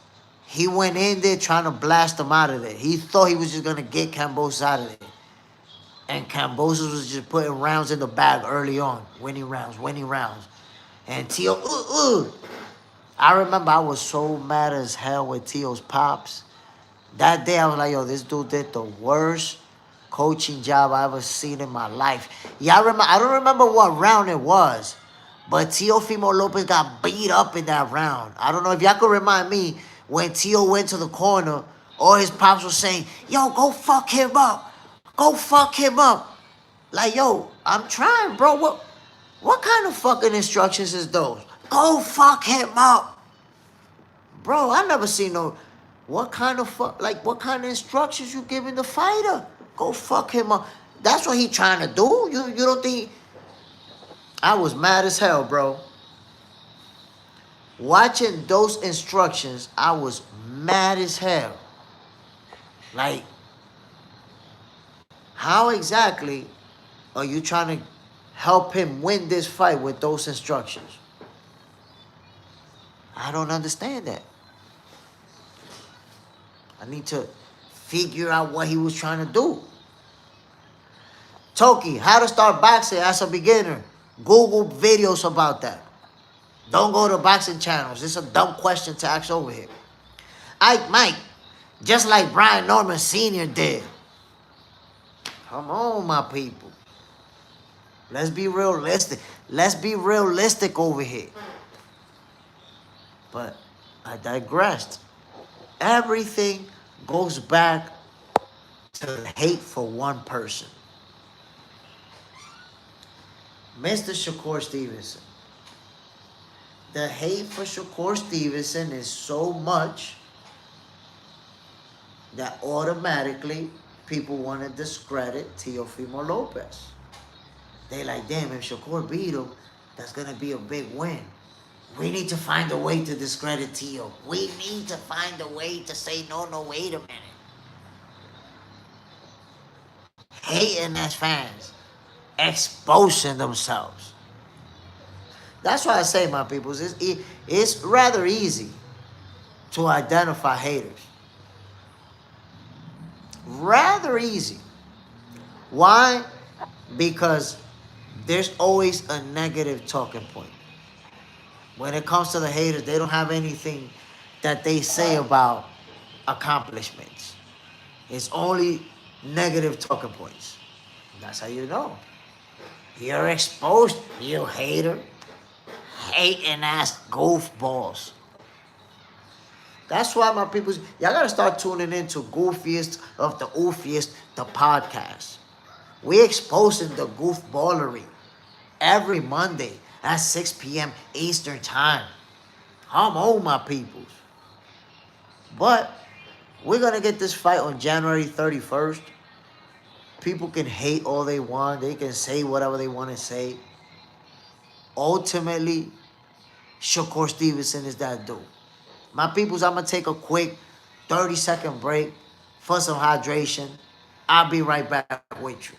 he went in there trying to blast him out of there. He thought he was just going to get Kambosos out of there. And Kambosos was just putting rounds in the bag early on. Winning rounds, winning rounds. And Tio, I remember I was so mad as hell with Tio's pops. That day I was like, yo, this dude did the worst coaching job I ever seen in my life. Yeah, I don't remember what round it was, but Teofimo Lopez got beat up in that round. I don't know if y'all could remind me when Tio went to the corner, all his pops were saying, yo, go fuck him up. Go fuck him up. Like, yo, I'm trying, bro. What kind of fucking instructions is those? Go fuck him up. Bro, I never seen no... What kind of instructions you giving the fighter? Go fuck him up. That's what he trying to do? You don't think... I was mad as hell, bro. Watching those instructions, I was mad as hell. Like, how exactly are you trying to help him win this fight with those instructions? I don't understand that. I need to figure out what he was trying to do. Toki, how to start boxing as a beginner. Google videos about that. Don't go to boxing channels. It's a dumb question to ask over here. Mike, just like Brian Norman Sr. did. Come on, my people. Let's be realistic. Let's be realistic over here. But I digressed. Everything goes back to the hate for one person. Mr. Shakur Stevenson. The hate for Shakur Stevenson is so much that automatically people want to discredit Teofimo Lopez. They like, damn, if Shakur beat him, that's going to be a big win. We need to find a way to discredit Teo. We need to find a way to say, no, wait a minute. Hating as fans. Exposing themselves. That's why I say, my people, it's rather easy to identify haters. Rather easy. Why? Because there's always a negative talking point. When it comes to the haters, they don't have anything that they say about accomplishments. It's only negative talking points. That's how you know. You're exposed, you hater. Hating ass goofballs. That's why, my people, y'all gotta start tuning into Goofiest of the Oofiest, the podcast. We exposing the goofballery every Monday at 6 p.m. Eastern Time. Come on, my peoples. But we're gonna get this fight on January 31st. People can hate all they want. They can say whatever they want to say. Ultimately, Shakur Stevenson is that dude. My peoples, I'm going to take a quick 30-second break for some hydration. I'll be right back with you.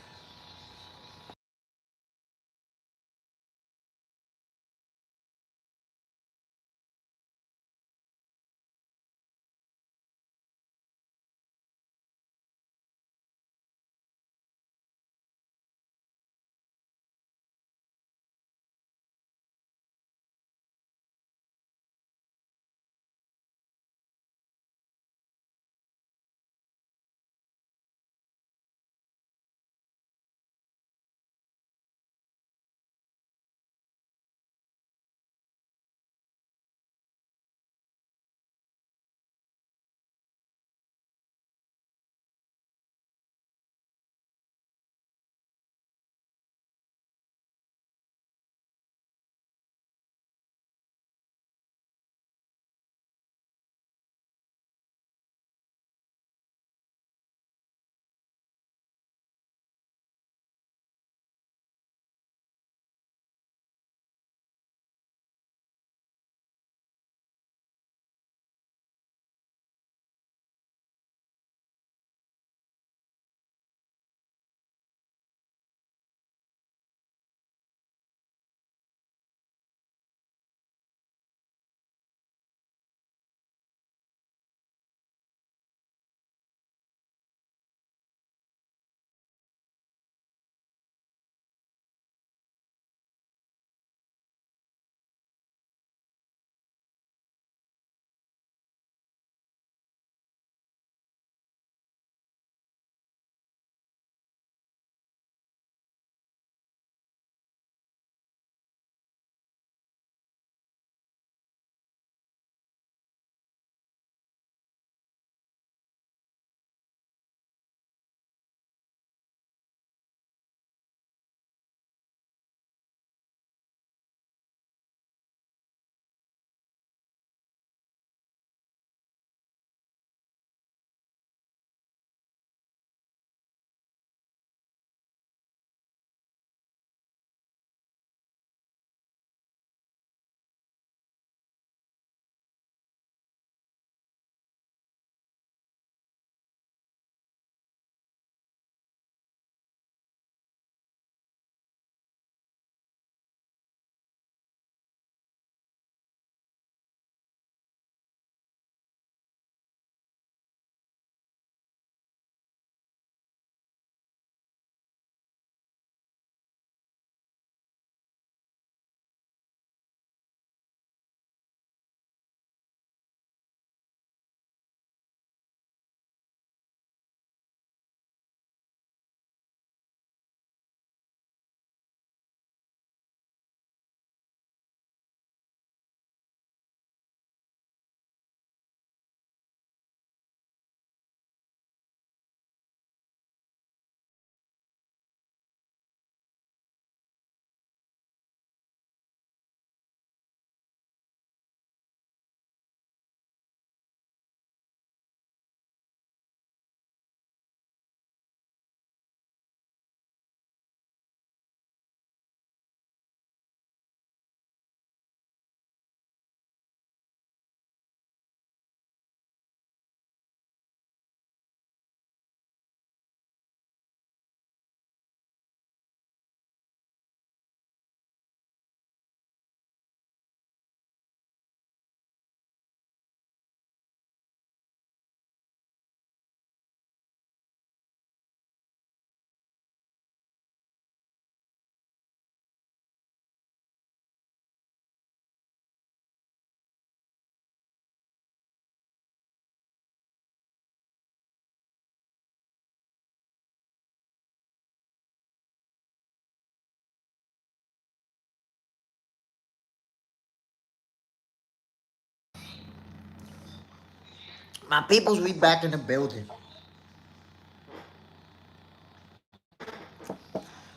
My peoples, we back in the building.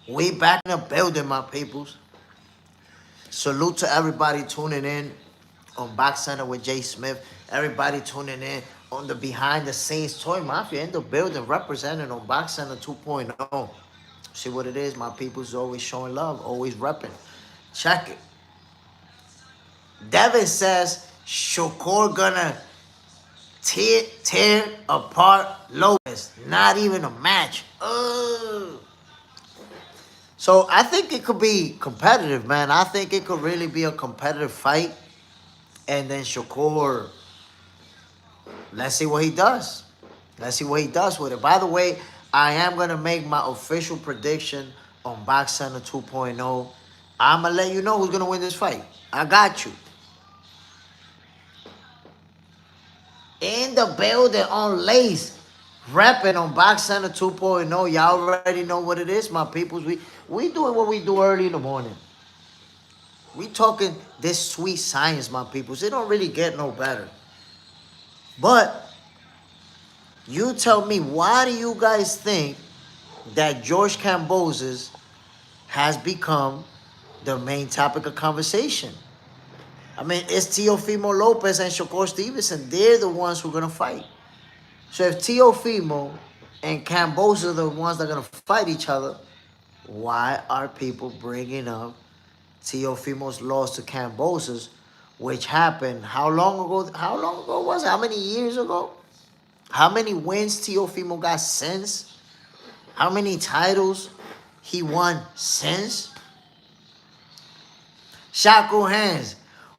We back in the building, my peoples. Salute to everybody tuning in on Box Center with Jay Smith. Everybody tuning in on the behind the scenes Toy Mafia in the building, representing on Box Center 2.0. See what it is, my people's always showing love, always repping. Check it. Devin says Shakur gonna tear apart Lopez. Not even a match. Ugh. So I think it could be competitive, man. I think it could really be a competitive fight. And then Shakur, let's see what he does. Let's see what he does with it. By the way, I am going to make my official prediction on Box Center 2.0. I'm going to let you know who's going to win this fight. I got you. In the building on Lace, repping on Box Center 2.0. Y'all already know what it is, my peoples. We doing what we do early in the morning. We talking this sweet science, my peoples. It don't really get no better. But you tell me, why do you guys think that George Kambosos has become the main topic of conversation? I mean, it's Teofimo Lopez and Shakur Stevenson. They're the ones who are going to fight. So if Teofimo and Kambosos are the ones that are going to fight each other, why are people bringing up Teofimo's loss to Kambosos, which happened how long ago? How long ago was it? How many years ago? How many wins Teofimo got since? How many titles he won since? Shaku Hands,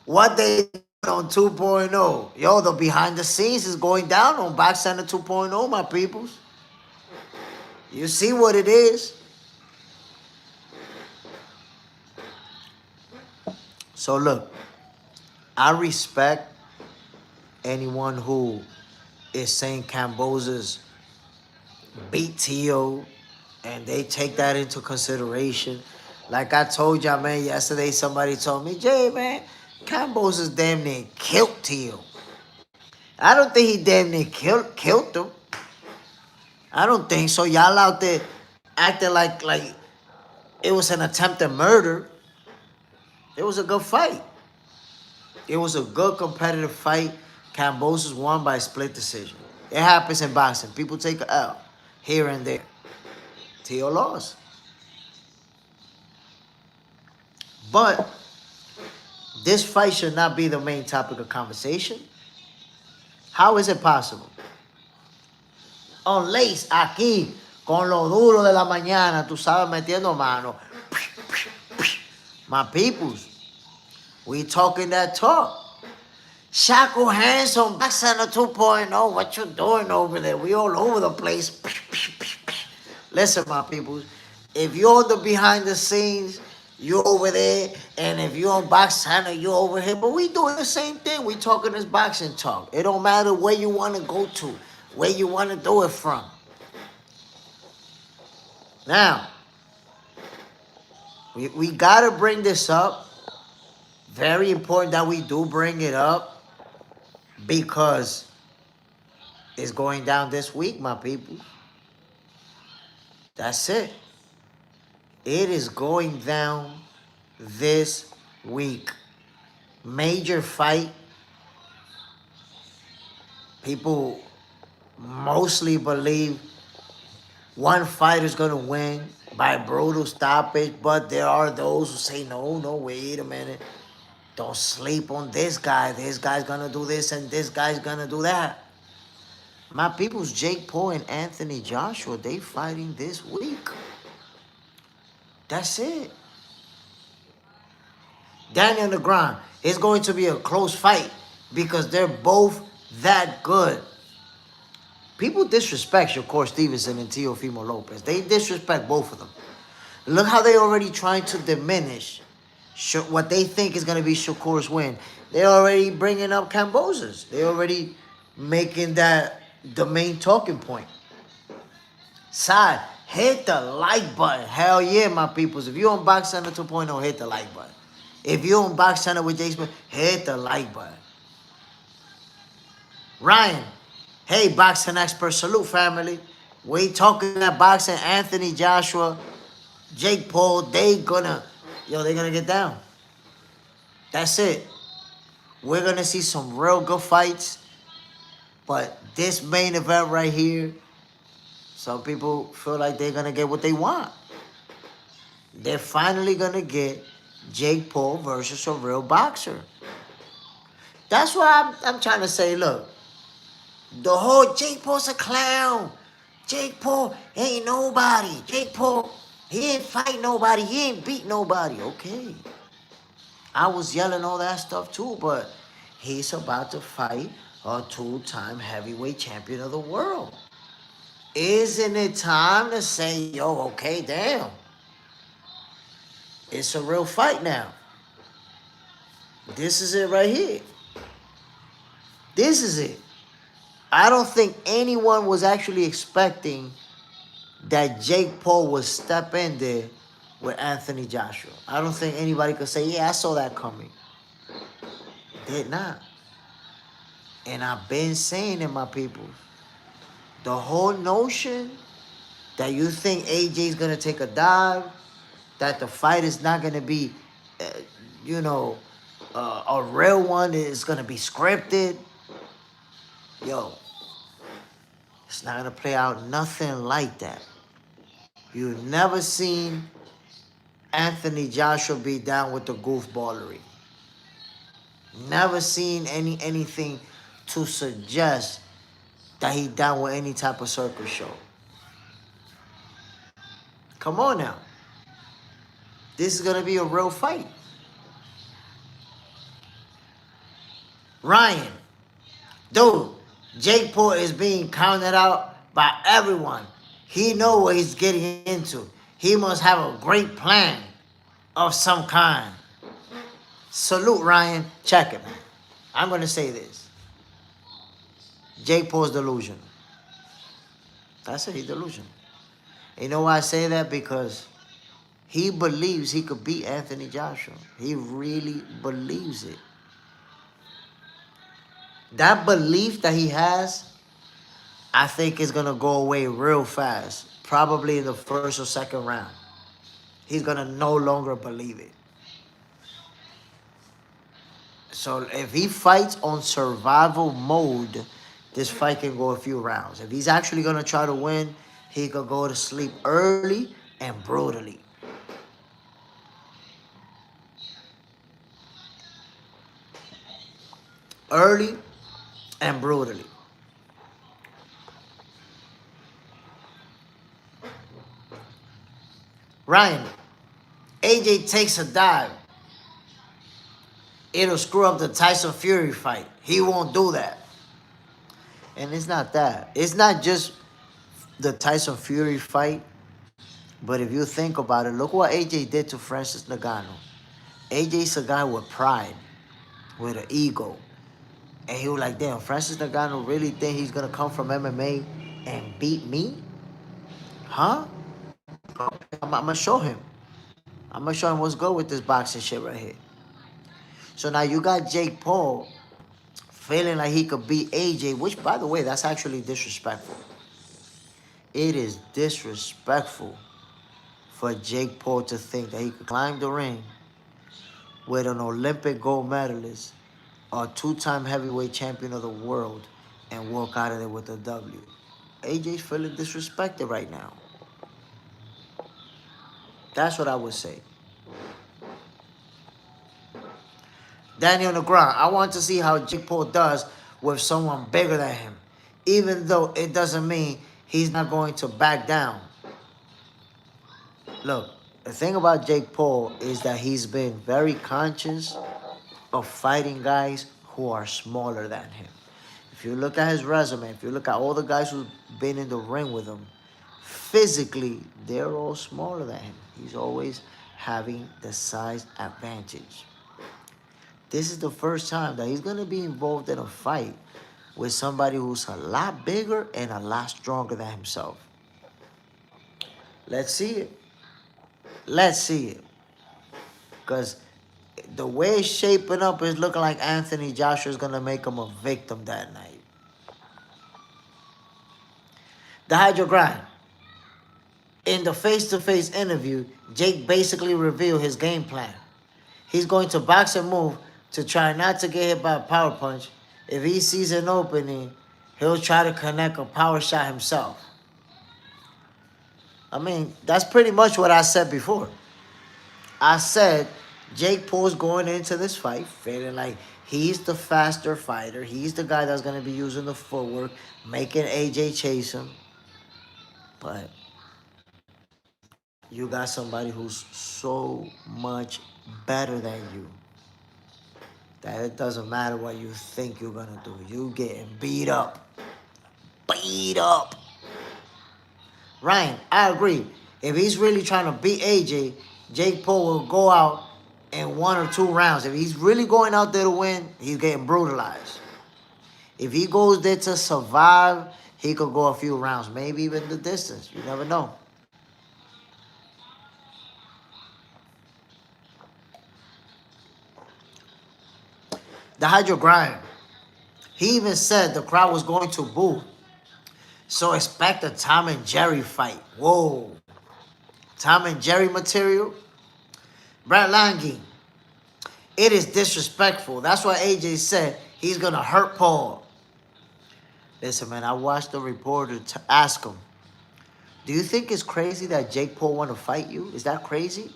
what they on 2.0? Yo, the behind the scenes is going down on Box Center 2.0, my peoples. You see what it is? So look, I respect anyone who is saying Kambosos beat Tio and they take that into consideration. Like I told y'all, man, yesterday somebody told me, Jay, man, Kambosos damn near killed Tio. I don't think he damn near killed him. I don't think so. Y'all out there acting like it was an attempted murder. It was a good fight. It was a good competitive fight. Kambosos won by split decision. It happens in boxing. People take a L here and there. Tio lost. But this fight should not be the main topic of conversation. How is it possible? On Lace, aquí, con lo duro de la mañana, tú sabes, metiendo mano. My peoples, we talking that talk. Shaku Hands on Box Center 2.0. What you doing over there? We all over the place. Listen, my peoples, if you're on the behind the scenes, you over there, and if you're on Box Center, you over here. But we doing the same thing. We talking this boxing talk. It don't matter where you want to go to, where you want to do it from. Now, we got to bring this up. Very important that we do bring it up because it's going down this week, my people. That's it. It is going down this week. Major fight. People mostly believe one fighter is going to win by brutal stoppage, but there are those who say, no, wait a minute. Don't sleep on this guy. This guy's going to do this and this guy's going to do that. My people's Jake Paul and Anthony Joshua, they fighting this week. That's it. Daniel Negron, it's going to be a close fight because they're both that good. People disrespect Shakur Stevenson and Teofimo Lopez. They disrespect both of them. Look how they already trying to diminish what they think is going to be Shakur's win. They're already bringing up Kambosos. They're already making that the main talking point. Side, hit the like button. Hell yeah, my peoples. If you're on Box Center 2.0, hit the like button. If you're on Box Center with Jay Smith, hit the like button. Ryan, Hey, boxing expert, salute family. We talking that boxing, Anthony Joshua, Jake Paul, they're gonna get down. That's it. We're gonna see some real good fights. But this main event right here, some people feel like they're gonna get what they want. They're finally gonna get Jake Paul versus a real boxer. That's why I'm trying to say, look, the whole Jake Paul's a clown. Jake Paul ain't nobody. Jake Paul, he ain't fight nobody. He ain't beat nobody. Okay. I was yelling all that stuff too, but he's about to fight a two-time heavyweight champion of the world. Isn't it time to say, yo, okay, damn. It's a real fight now. This is it right here. This is it. I don't think anyone was actually expecting that Jake Paul would step in there with Anthony Joshua. I don't think anybody could say, yeah, I saw that coming. Did not. And I've been saying it, my people. The whole notion that you think AJ's going to take a dive, that the fight is not going to be, a real one, is going to be scripted. Yo, it's not going to play out nothing like that. You've never seen Anthony Joshua be down with the goofballery. Never seen anything to suggest that he down with any type of circus show. Come on now. This is going to be a real fight. Ryan, dude, Jake Paul is being counted out by everyone. He knows what he's getting into. He must have a great plan of some kind. Salute, Ryan. Check it, man. I'm going to say this. Jake Paul's delusional. That's it, he's delusional. You know why I say that? Because he believes he could beat Anthony Joshua. He really believes it. That belief that he has, I think is going to go away real fast. Probably in the first or second round. He's going to no longer believe it. So if he fights on survival mode, this fight can go a few rounds. If he's actually going to try to win, he could go to sleep early and brutally. Early and brutally. Ryan, AJ takes a dive. It'll screw up the Tyson Fury fight. He won't do that. And it's not that. It's not just the Tyson Fury fight. But if you think about it, look what AJ did to Francis Ngannou. AJ's a guy with pride, with an ego. And he was like, damn, Francis Ngannou really think he's going to come from MMA and beat me? Huh? I'm going to show him. I'm going to show him what's good with this boxing shit right here. So now you got Jake Paul feeling like he could beat AJ, which, by the way, that's actually disrespectful. It is disrespectful for Jake Paul to think that he could climb the ring with an Olympic gold medalist, a two-time heavyweight champion of the world, and walk out of there with a W. AJ's feeling disrespected right now. That's what I would say. Daniel Negron, I want to see how Jake Paul does with someone bigger than him, even though it doesn't mean he's not going to back down. Look, the thing about Jake Paul is that he's been very conscious of fighting guys who are smaller than him. If you look at his resume, if you look at all the guys who've been in the ring with him, physically, they're all smaller than him. He's always having the size advantage. This is the first time that he's going to be involved in a fight with somebody who's a lot bigger and a lot stronger than himself. Let's see it. Let's see it. Because the way it's shaping up is looking like Anthony Joshua is going to make him a victim that night. The Hydro Grind. In the face-to-face interview, Jake basically revealed his game plan. He's going to box and move to try not to get hit by a power punch. If he sees an opening, he'll try to connect a power shot himself. I mean, that's pretty much what I said before. I said Jake Paul's going into this fight feeling like he's the faster fighter. He's the guy that's going to be using the footwork, making AJ chase him. But you got somebody who's so much better than you that it doesn't matter what you think you're going to do. You getting beat up. Beat up. Ryan, I agree. If he's really trying to beat AJ, Jake Paul will go out in 1 or 2 rounds. If he's really going out there to win, he's getting brutalized. If he goes there to survive, he could go a few rounds, maybe even the distance. You never know. The Hydro Grind. He even said the crowd was going to boo. So expect a Tom and Jerry fight. Whoa. Tom and Jerry material. Brad Lange. It is disrespectful. That's why AJ said he's going to hurt Paul. Listen, man, I watched the reporter ask him, do you think it's crazy that Jake Paul want to fight you? Is that crazy?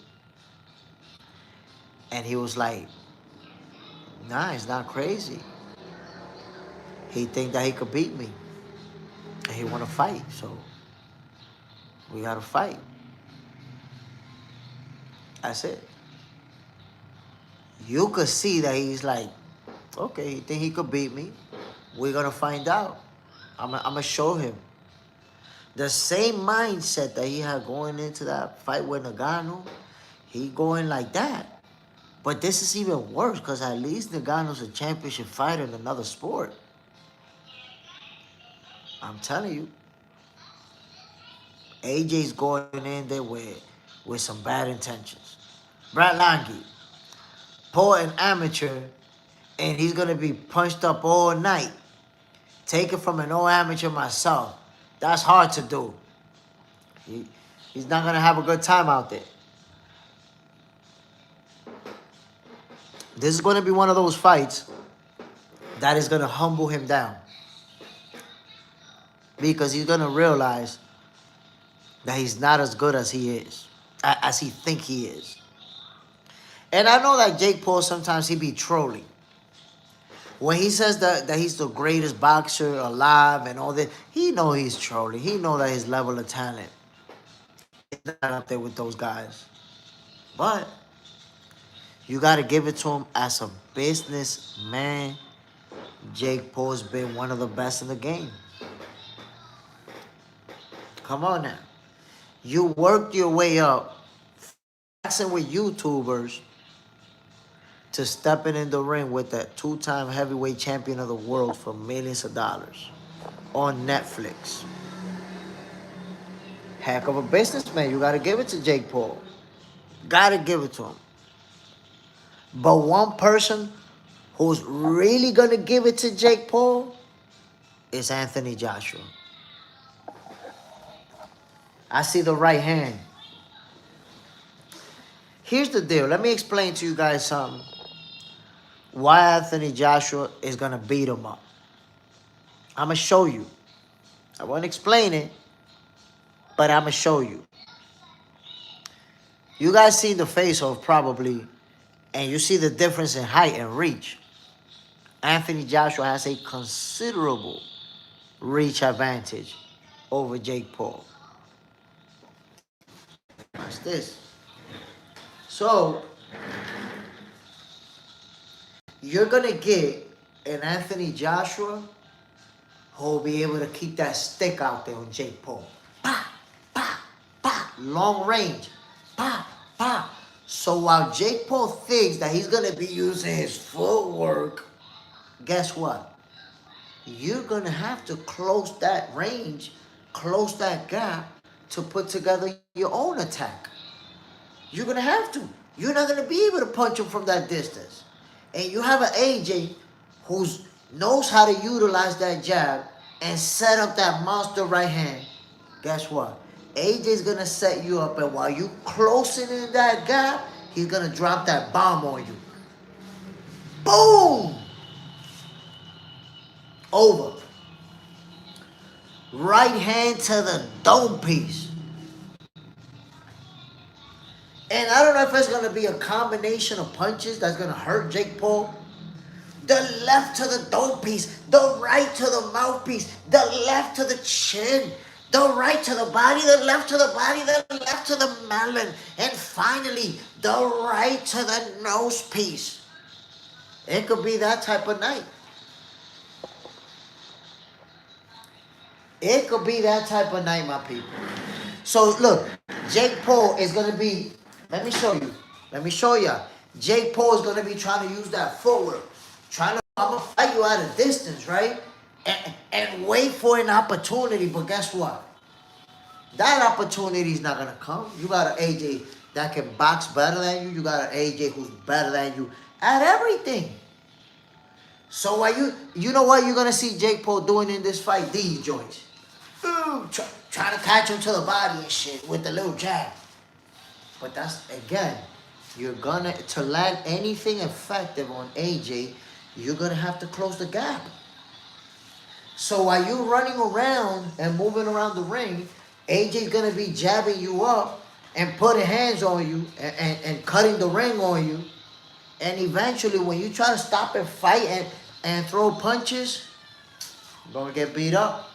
And he was like, nah, it's not crazy. He think that he could beat me. And he want to fight, so we got to fight. That's it. You could see that he's like, okay, he think he could beat me. We're going to find out. I'm going to show him. The same mindset that he had going into that fight with Ngannou, he going like that. But this is even worse because at least Ngannou's a championship fighter in another sport. I'm telling you. AJ's going in there with some bad intentions. Brad Lange, Paul an amateur, and he's going to be punched up all night. Take it from an old amateur myself. That's hard to do. He's not going to have a good time out there. This is going to be one of those fights that is going to humble him down. Because he's going to realize that he's not as good as he is. As he think he is. And I know that Jake Paul sometimes he be trolling. When he says that he's the greatest boxer alive and all that, he know he's trolling. He know that his level of talent is not up there with those guys. But you got to give it to him as a businessman. Jake Paul's been one of the best in the game. Come on now. You worked your way up, boxing with YouTubers, to stepping in the ring with that 2-time heavyweight champion of the world for millions of dollars on Netflix. Heck of a businessman. You got to give it to Jake Paul. Got to give it to him. But one person who's really going to give it to Jake Paul is Anthony Joshua. I see the right hand. Here's the deal. Let me explain to you guys something. Why Anthony Joshua is going to beat him up. I'm going to show you. I won't explain it, but I'm going to show you. You guys see the face-off probably, and you see the difference in height and reach. Anthony Joshua has a considerable reach advantage over Jake Paul. Watch this. So, you're going to get an Anthony Joshua who will be able to keep that stick out there on Jake Paul. Pa, pa, pa. Long range. Pa, pa. So while Jake Paul thinks that he's going to be using his footwork, guess what? You're going to have to close that range, close that gap to put together your own attack. You're going to have to. You're not going to be able to punch him from that distance. And you have an AJ who knows how to utilize that jab and set up that monster right hand guess what? AJ's gonna set you up, and while you closing in that gap, he's gonna drop that bomb on you. Boom! Over. Right hand to the dome piece. And I don't know if it's gonna be a combination of punches that's gonna hurt Jake Paul. The left to the dome piece, the right to the mouthpiece, the left to the chin, the right to the body, the left to the body, the left to the melon, and finally, the right to the nose piece. It could be that type of night. It could be that type of night, my people. So look, Jake Paul is going to be, let me show you. Let me show you. Jake Paul is going to be trying to use that footwork. I'm going to fight you at a distance, right? And wait for an opportunity. But guess what? That opportunity is not going to come. You got an AJ that can box better than you. You got an AJ who's better than you at everything. So while you know what you're going to see Jake Paul doing in this fight? These joints. Trying to catch him to the body and shit with the little jab. But that's, again, you're going to land anything effective on AJ, you're going to have to close the gap. So while you're running around and moving around the ring, AJ's going to be jabbing you up and putting hands on you and cutting the ring on you. And eventually, when you try to stop and fight and throw punches, you're going to get beat up.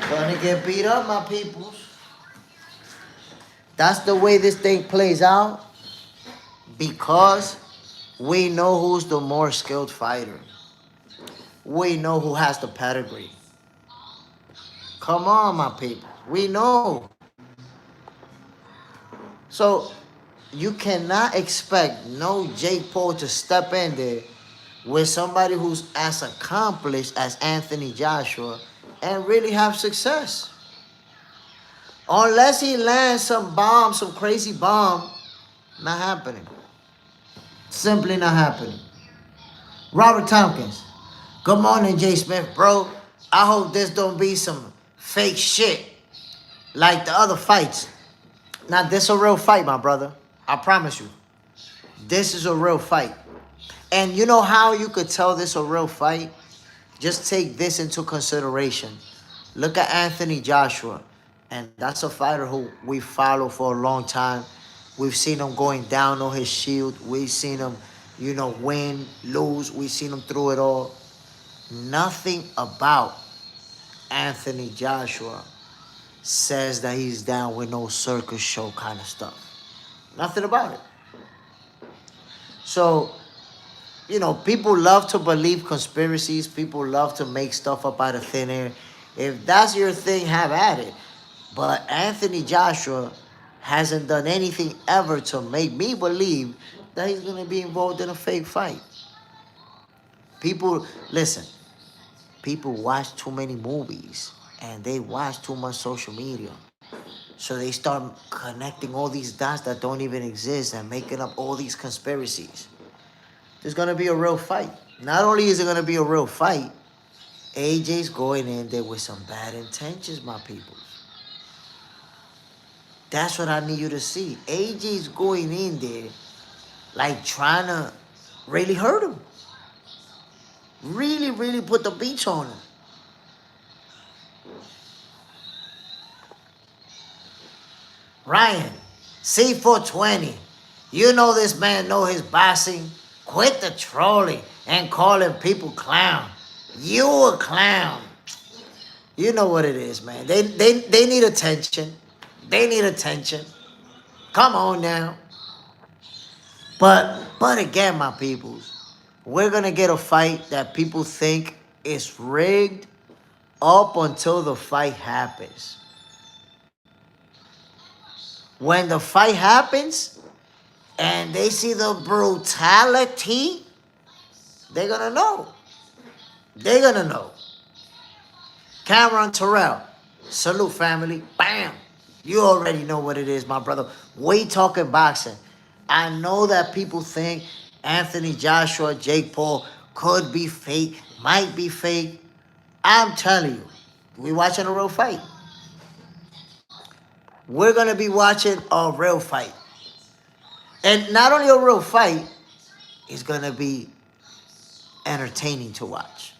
Going to get beat up, my peoples. That's the way this thing plays out, because we know who's the more skilled fighter. We know who has the pedigree. Come on, my people. We know. So you cannot expect no Jake Paul to step in there with somebody who's as accomplished as Anthony Joshua and really have success. Unless he lands some bomb, some crazy bomb, not happening. Simply not happening. Robert Tompkins. Good morning, Jay Smith, bro. I hope this don't be some fake shit like the other fights. Now, this is a real fight, my brother. I promise you. This is a real fight. And you know how you could tell this a real fight? Just take this into consideration. Look at Anthony Joshua. And that's a fighter who we follow for a long time. We've seen him going down on his shield. We've seen him, win, lose. We've seen him through it all. Nothing about Anthony Joshua says that he's down with no circus show kind of stuff. Nothing about it. So, people love to believe conspiracies. People love to make stuff up out of thin air. If that's your thing, have at it. But Anthony Joshua hasn't done anything ever to make me believe that he's going to be involved in a fake fight. People, listen, people watch too many movies and they watch too much social media. So they start connecting all these dots that don't even exist and making up all these conspiracies. There's going to be a real fight. Not only is it going to be a real fight, AJ's going in there with some bad intentions, my people. That's what I need you to see. AJ's going in there like trying to really hurt him. Really, really put the beats on him. Ryan, C420. You know this man know his boxing. Quit the trolling and calling people clown. You a clown. You know what it is, man. They need attention. They need attention. Come on now. But again, my peoples, we're going to get a fight that people think is rigged up until the fight happens. When the fight happens and they see the brutality, they're going to know. They're going to know. Cameron Terrell, salute family, bam. You already know what it is, my brother. We talking boxing. I know that people think Anthony Joshua, Jake Paul could be fake, might be fake. I'm telling you, We watching a real fight. We're gonna be watching a real fight. And not only a real fight, it's gonna be entertaining to watch.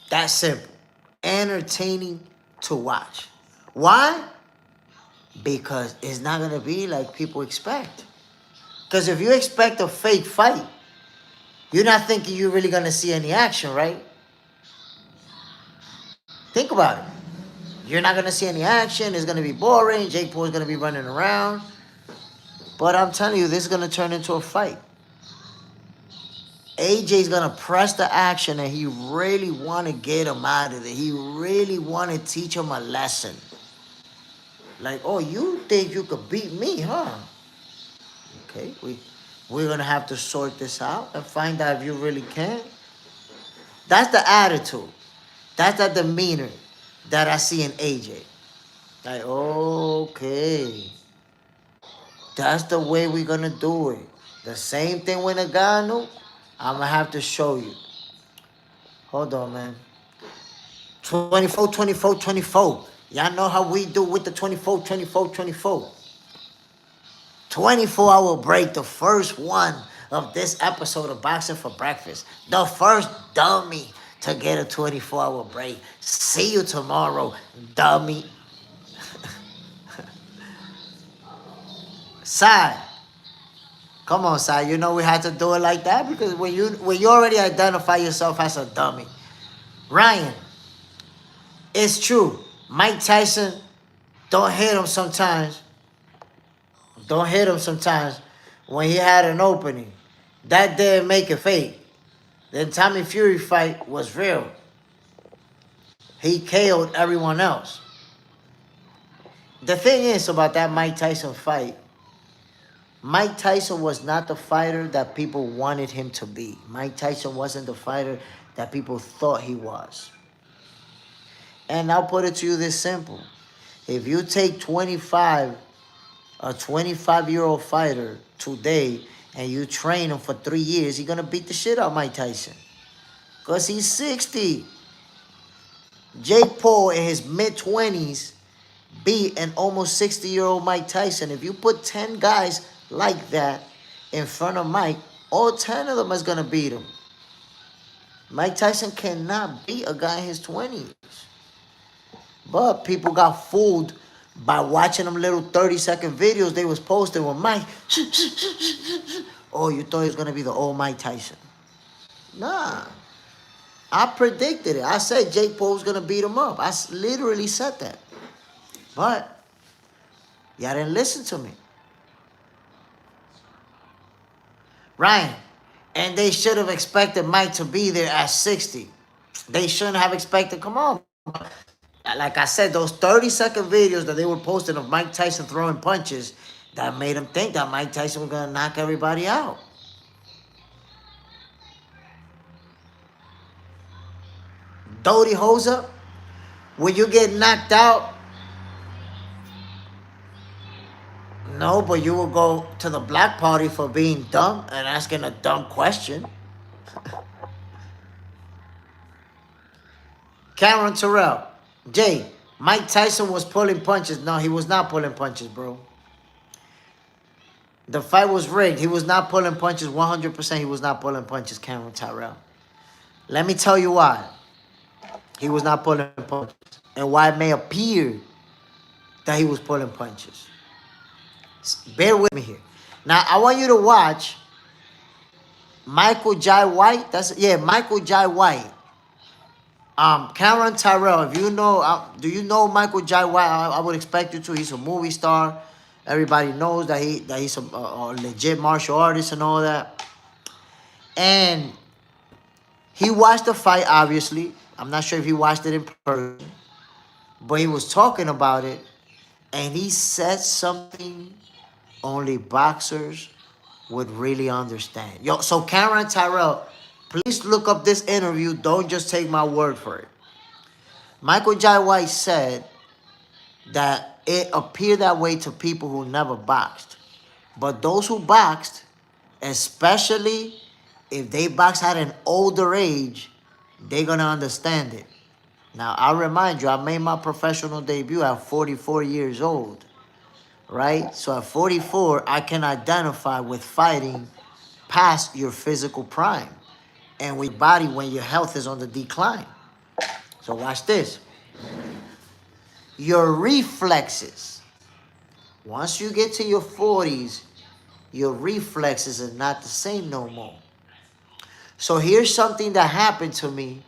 That's simple. Entertaining to watch. Why? Because it's not gonna be like people expect. Because if you expect a fake fight, you're not thinking you're really gonna see any action, right? Think about it. You're not gonna see any action. It's gonna be boring. Jake Paul's gonna be running around. But I'm telling you, this is gonna turn into a fight. AJ's gonna press the action, and he really wanna get him out of there. He really wanna teach him a lesson. Like, oh, you think you could beat me, huh? Okay, we're gonna have to sort this out and find out if you really can. That's the attitude. That's the demeanor that I see in AJ. Like, okay, that's the way we're gonna do it. The same thing with Nagano. I'm gonna have to show you. Hold on, man. 24, 24, 24. Y'all know how we do with the 24, 24, 24. 24-hour break, the first one of this episode of Boxing for Breakfast. The first dummy to get a 24-hour break. See you tomorrow, dummy. Sai. Come on, Sai. You know we had to do it like that because when you already identify yourself as a dummy. Ryan, it's true. Mike Tyson, don't hit him sometimes. Don't hit him sometimes when he had an opening. That didn't make it fake. The Tommy Fury fight was real. He KO'd everyone else. The thing is about that Mike Tyson fight, Mike Tyson was not the fighter that people wanted him to be. Mike Tyson wasn't the fighter that people thought he was. And I'll put it to you this simple. If you take a 25-year-old fighter today and you train him for 3 years, he's going to beat the shit out of Mike Tyson. Because he's 60. Jake Paul in his mid-20s beat an almost 60-year-old Mike Tyson. If you put 10 guys like that in front of Mike, all 10 of them is going to beat him. Mike Tyson cannot beat a guy in his 20s. But people got fooled by watching them little 30-second videos they was posting with Mike. Oh, you thought he was going to be the old Mike Tyson. Nah. I predicted it. I said Jake Paul was going to beat him up. I literally said that. But y'all didn't listen to me. Ryan, and they should have expected Mike to be there at 60. They shouldn't have expected, come on. Like I said, those 30-second videos that they were posting of Mike Tyson throwing punches, that made them think that Mike Tyson was going to knock everybody out. Dodie Hosa, when you get knocked out, no, but you will go to the black party for being dumb and asking a dumb question. Cameron Terrell. Jay, Mike Tyson was pulling punches. No, he was not pulling punches, bro. The fight was rigged. He was not pulling punches. 100% he was not pulling punches, Cameron Terrell. Let me tell you why. He was not pulling punches. And why it may appear that he was pulling punches. Bear with me here. Now, I want you to watch Michael Jai White. Michael Jai White. Cameron Tyrell, if you know, do you know Michael Jai White? I would expect you to. He's a movie star. Everybody knows that he's a legit martial artist and all that. And he watched the fight, obviously. I'm not sure if he watched it in person. But he was talking about it. And he said something only boxers would really understand. Yo, so Cameron Tyrell, please look up this interview. Don't just take my word for it. Michael Jai White said that it appeared that way to people who never boxed. But those who boxed, especially if they boxed at an older age, they're gonna understand it. Now, I'll remind you, I made my professional debut at 44 years old, right? So at 44, I can identify with fighting past your physical prime and with your body when your health is on the decline. So watch this. Your reflexes, once you get to your 40s, your reflexes are not the same no more. So here's something that happened to me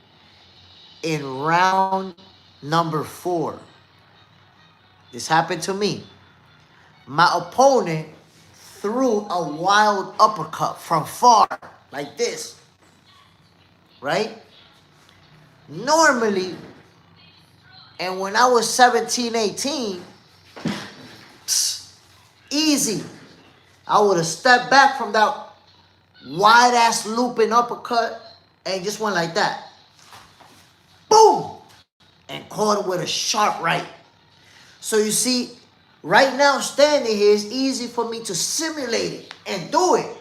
in round number 4. This happened to me. My opponent threw a wild uppercut from far, like this, right? Normally, and when I was 17, 18, easy. I would have stepped back from that wide-ass looping uppercut and just went like that. Boom! And caught it with a sharp right. So you see, right now standing here is easy for me to simulate it and do it.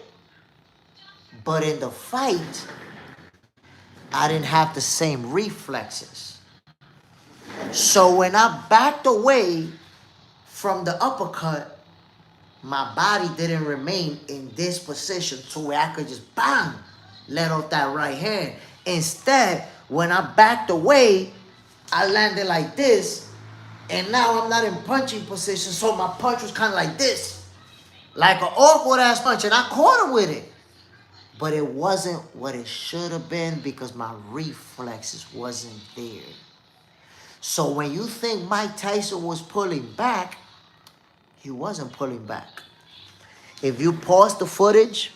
But in the fight, I didn't have the same reflexes. So when I backed away from the uppercut, my body didn't remain in this position to where I could just bang, let off that right hand. Instead, when I backed away, I landed like this, and now I'm not in punching position, so my punch was kind of like this, like an awkward ass punch, and I caught it with it. But it wasn't what it should have been because my reflexes wasn't there. So when you think Mike Tyson was pulling back, he wasn't pulling back. If you pause the footage,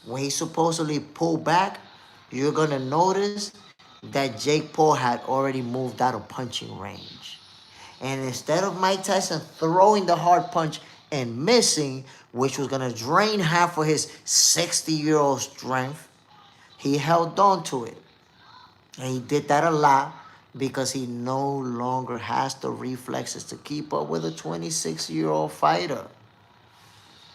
when he supposedly pulled back, you're going to notice that Jake Paul had already moved out of punching range. And instead of Mike Tyson throwing the hard punch and missing, which was going to drain half of his 60-year-old strength, he held on to it. And he did that a lot because he no longer has the reflexes to keep up with a 26-year-old fighter.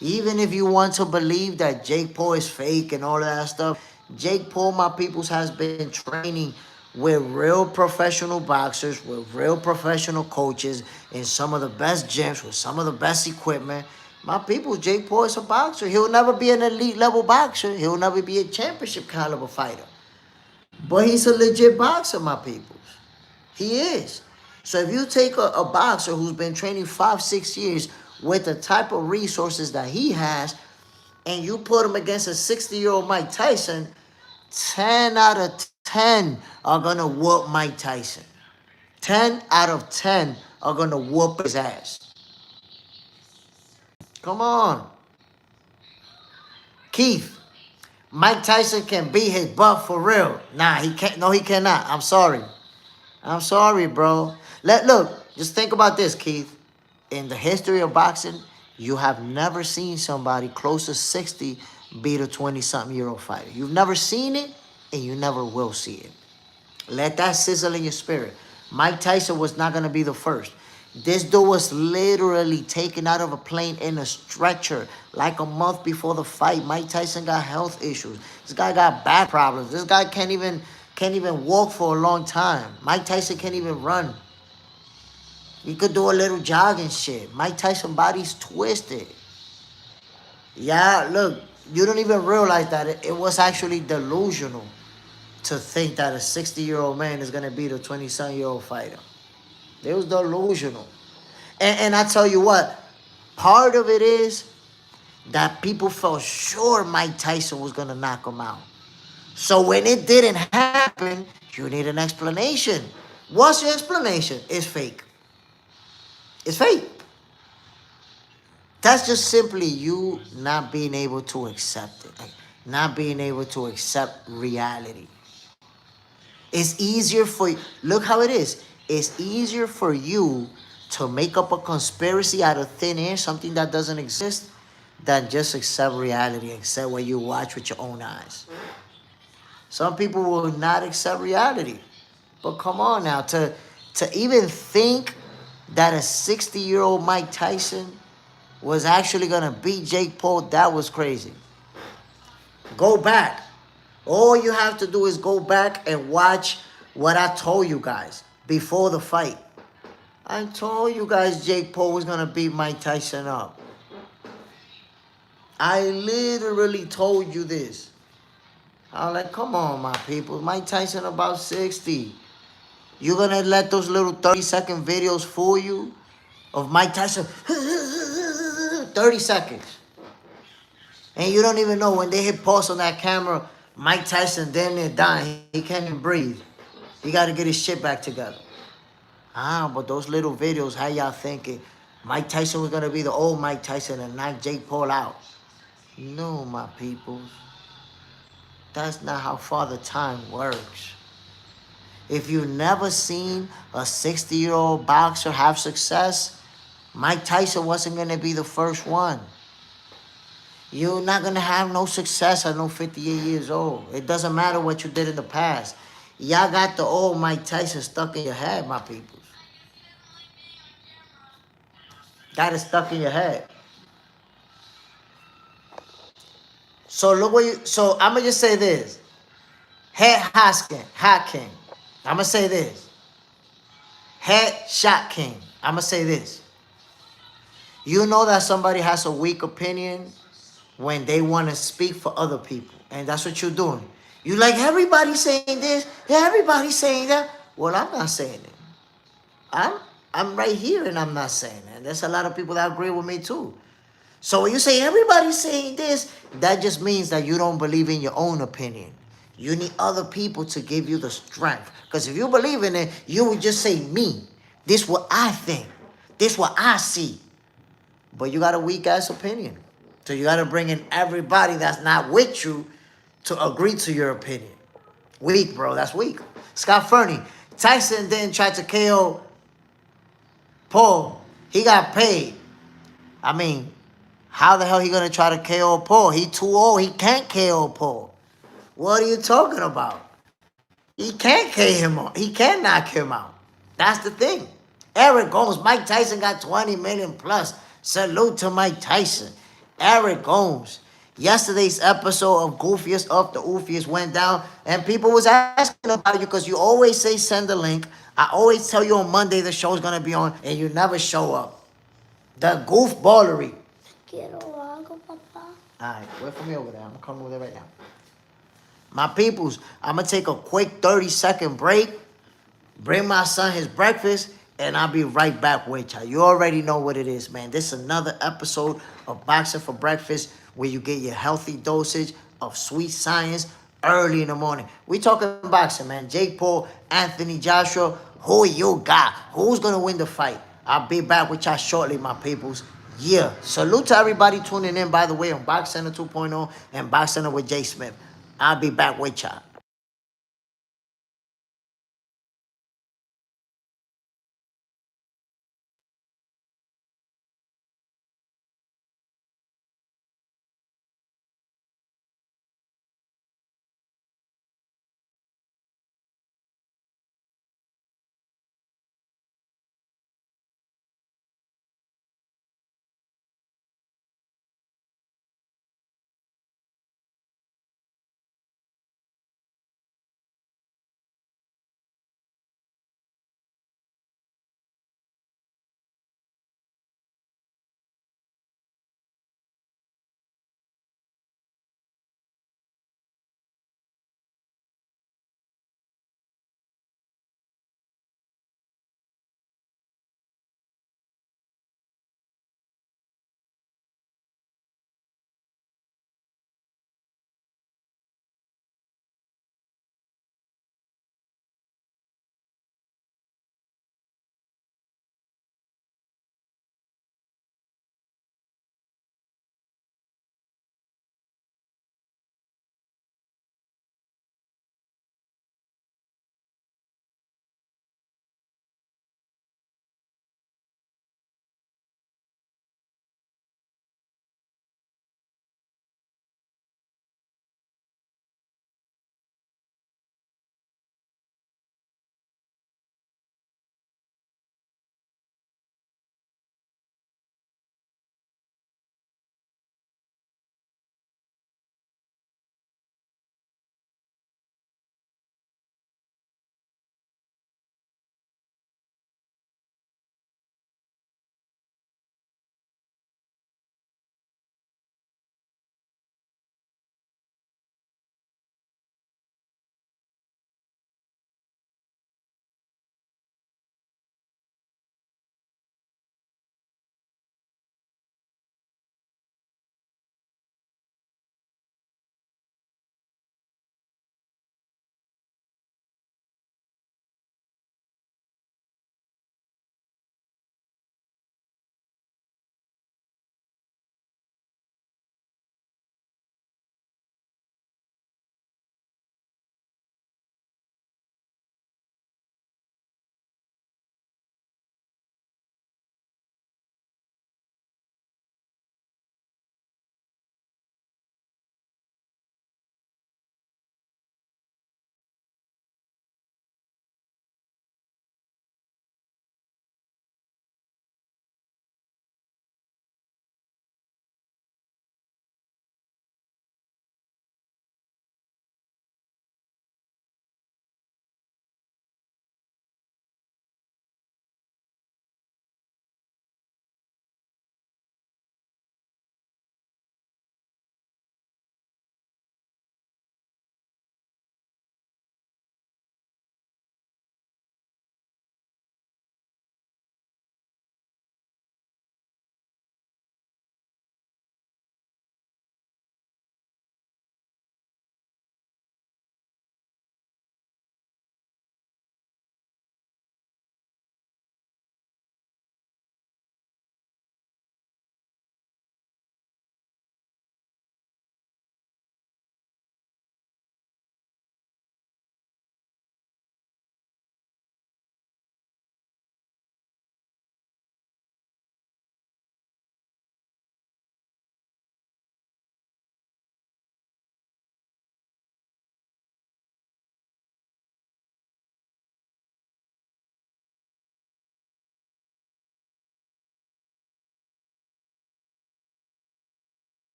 Even if you want to believe that Jake Paul is fake and all of that stuff, Jake Paul, my peoples, has been training with real professional boxers, with real professional coaches, in some of the best gyms, with some of the best equipment. My people, Jake Paul is a boxer. He'll never be an elite level boxer. He'll never be a championship caliber fighter. But he's a legit boxer, my peoples. He is. So if you take a boxer who's been training 5-6 years with the type of resources that he has, and you put him against a 60-year-old Mike Tyson, 10 out of 10 are going to whoop Mike Tyson. 10 out of 10 are going to whoop his ass. Come on. Keith, Mike Tyson can beat his butt for real. Nah, he can't. No, he cannot. I'm sorry. I'm sorry, bro. Look, just think about this, Keith. In the history of boxing, you have never seen somebody close to 60 beat a 20-something-year-old fighter. You've never seen it, and you never will see it. Let that sizzle in your spirit. Mike Tyson was not going to be the first. This dude was literally taken out of a plane in a stretcher like a month before the fight. Mike Tyson got health issues. This guy got back problems. This guy can't even walk for a long time. Mike Tyson can't even run. He could do a little jogging shit. Mike Tyson body's twisted. Yeah, look, you don't even realize that it was actually delusional to think that a 60-year-old man is going to beat a 20-some-year-old fighter. It was delusional. And I tell you what, part of it is that people felt sure Mike Tyson was going to knock him out. So when it didn't happen, you need an explanation. What's your explanation? It's fake. It's fake. That's just simply you not being able to accept it. Like, not being able to accept reality. It's easier for you. Look how it is. It's easier for you to make up a conspiracy out of thin air, something that doesn't exist, than just accept reality, accept what you watch with your own eyes. Some people will not accept reality. But come on now, to even think that a 60-year-old Mike Tyson was actually going to beat Jake Paul, that was crazy. Go back. All you have to do is go back and watch what I told you guys before the fight. I told you guys Jake Paul was going to beat Mike Tyson up. I literally told you this. I was like, come on, my people. Mike Tyson about 60. You're going to let those little 30-second videos fool you of Mike Tyson? 30 seconds. And you don't even know when they hit pause on that camera, Mike Tyson damn near dying. He can't even breathe. He got to get his shit back together. But those little videos, how y'all thinking Mike Tyson was going to be the old Mike Tyson and knock Jake Paul out? No, my people. That's not how Father Time works. If you've never seen a 60-year-old boxer have success, Mike Tyson wasn't going to be the first one. You're not going to have no success at no 58 years old. It doesn't matter what you did in the past. Y'all got the old Mike Tyson stuck in your head, my people. Got it stuck in your head. So look what you. So I'm gonna just say this. Head Hot King. I'm gonna say this. Head Shot King. I'm gonna say this. You know that somebody has a weak opinion when they want to speak for other people, and that's what you're doing. You like everybody saying this, everybody saying that. Well, I'm not saying it. I'm right here, and I'm not saying it. And there's a lot of people that agree with me too. So when you say everybody's saying this, that just means that you don't believe in your own opinion. You need other people to give you the strength. Because if you believe in it, you would just say me. This what I think. This what I see. But you got a weak ass opinion. So you got to bring in everybody that's not with you to agree to your opinion. Weak, bro. That's weak. Scott Fernie. Tyson didn't try to KO Paul. He got paid. I mean, how the hell he gonna try to KO Paul? He too old. He can't KO Paul. What are you talking about? He can't KO him out. He can't knock him out. That's the thing. Eric Gomes. Mike Tyson got 20 million plus. Salute to Mike Tyson. Eric Gomes. Yesterday's episode of Goofiest of the Oofiest went down, and people was asking about you because you always say send the link. I always tell you on Monday the show's gonna be on, and you never show up. The goofballery. Quiero algo, papá. Alright, wait for me over there. I'm gonna come over there right now. My peoples, I'm gonna take a quick 30-second break, bring my son his breakfast, and I'll be right back with y'all. You already know what it is, man. This is another episode of Boxing for Breakfast where you get your healthy dosage of sweet science early in the morning. We talking boxing, man. Jake Paul, Anthony Joshua, who you got? Who's gonna win the fight? I'll be back with y'all shortly, my peoples. Yeah. Salute to everybody tuning in, by the way, on Box Center 2.0 and Box Center with Jay Smith. I'll be back with y'all.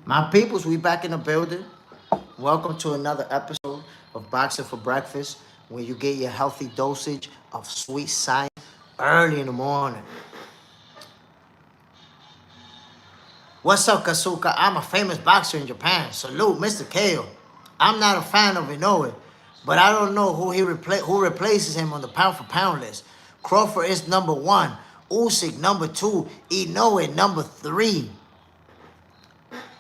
My peoples, we back in the building. Welcome to another episode of Boxing for Breakfast, where you get your healthy dosage of sweet science early in the morning. What's up, Kasuka? I'm a famous boxer in Japan. Salute, Mr. Kale. I'm not a fan of Inoue, but I don't know who replaces him on the pound for pound list. Crawford is number 1, Usyk number 2, Inoue number 3.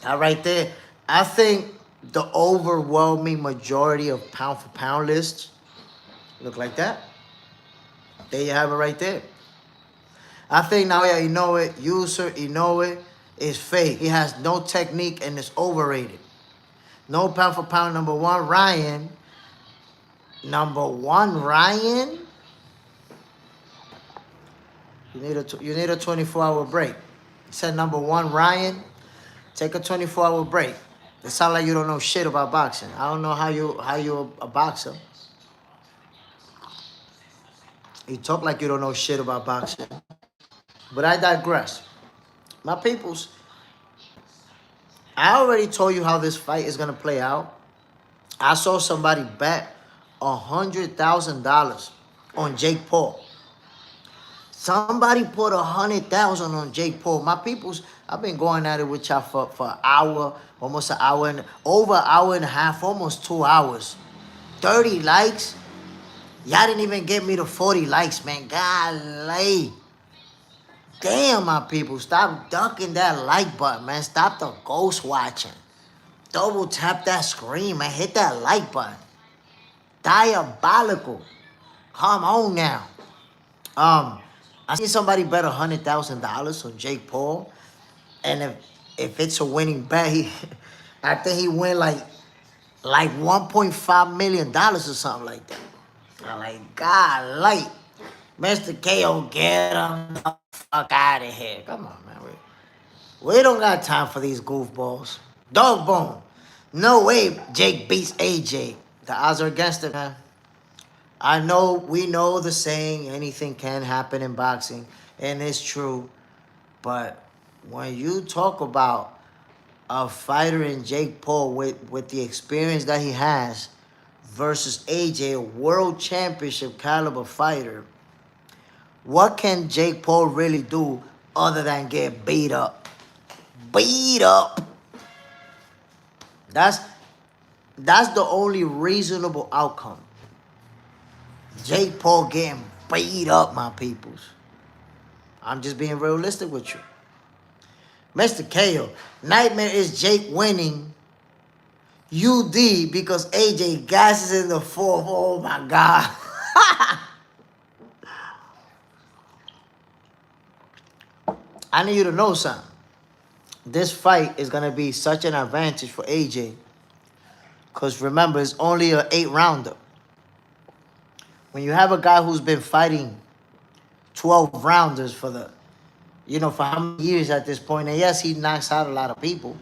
That right there, I think the overwhelming majority of pound for pound lists look like that. There you have it right there. I think Naoya Inoue is fake. He has no technique and is overrated. No pound for pound number 1, Ryan. Number 1, Ryan. You need a 24-hour break. He said number 1, Ryan. Take a 24-hour break. It sounds like you don't know shit about boxing. I don't know how you a boxer. You talk like you don't know shit about boxing. But I digress. My peoples, I already told you how this fight is going to play out. I saw somebody bet $100,000 on Jake Paul. Somebody put 100,000 on Jake Paul. My peoples, I've been going at it with y'all for an hour, almost an hour, and over an hour and a half, almost 2 hours. 30 likes. Y'all didn't even get me to 40 likes, man. Golly. Damn, my people. Stop ducking that like button, man. Stop the ghost watching. Double tap that screen, man. Hit that like button. Diabolical. Come on now. I see somebody bet $100,000 on Jake Paul, and if it's a winning bet, I think he win like $1.5 million or something like that. I'm like, golly, Mr. KO, get him the fuck out of here. Come on, man. We don't got time for these goofballs. Dog bone. No way Jake beats AJ. The odds are against it, man. We know the saying, anything can happen in boxing, and it's true. But when you talk about a fighter in Jake Paul with the experience that he has versus AJ, a world championship caliber fighter, what can Jake Paul really do other than get beat up? Beat up. That's the only reasonable outcome. Jake Paul getting beat up, my peoples. I'm just being realistic with you. Mr. KO, nightmare is Jake winning UD because AJ gasses in the 4th. Oh, my God. I need you to know something. This fight is going to be such an advantage for AJ. Because remember, it's only an 8-rounder. When you have a guy who's been fighting 12 rounders for how many years at this point, and yes, he knocks out a lot of people.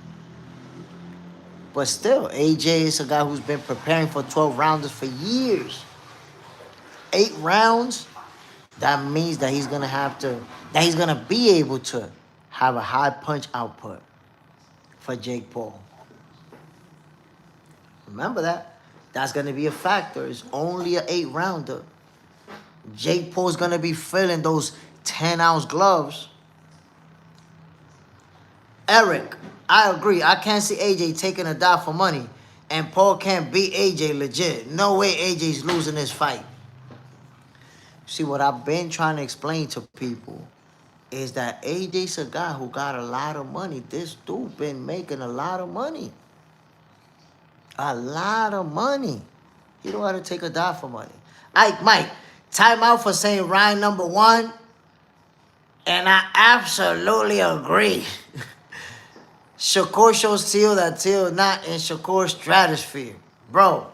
But still, AJ is a guy who's been preparing for 12 rounders for years. 8 rounds, that means that he's gonna be able to have a high punch output for Jake Paul. Remember that. That's going to be a factor. It's only an 8-rounder. Jake Paul's going to be filling those 10-ounce gloves. Eric, I agree. I can't see AJ taking a dive for money. And Paul can't beat AJ legit. No way AJ's losing this fight. See, what I've been trying to explain to people is that AJ's a guy who got a lot of money. This dude been making a lot of money. A lot of money. You don't want to take a dive for money. Mike, time out for saying Ryan number 1. And I absolutely agree. Shakur shows Teal that Teal not in Shakur's stratosphere. Bro,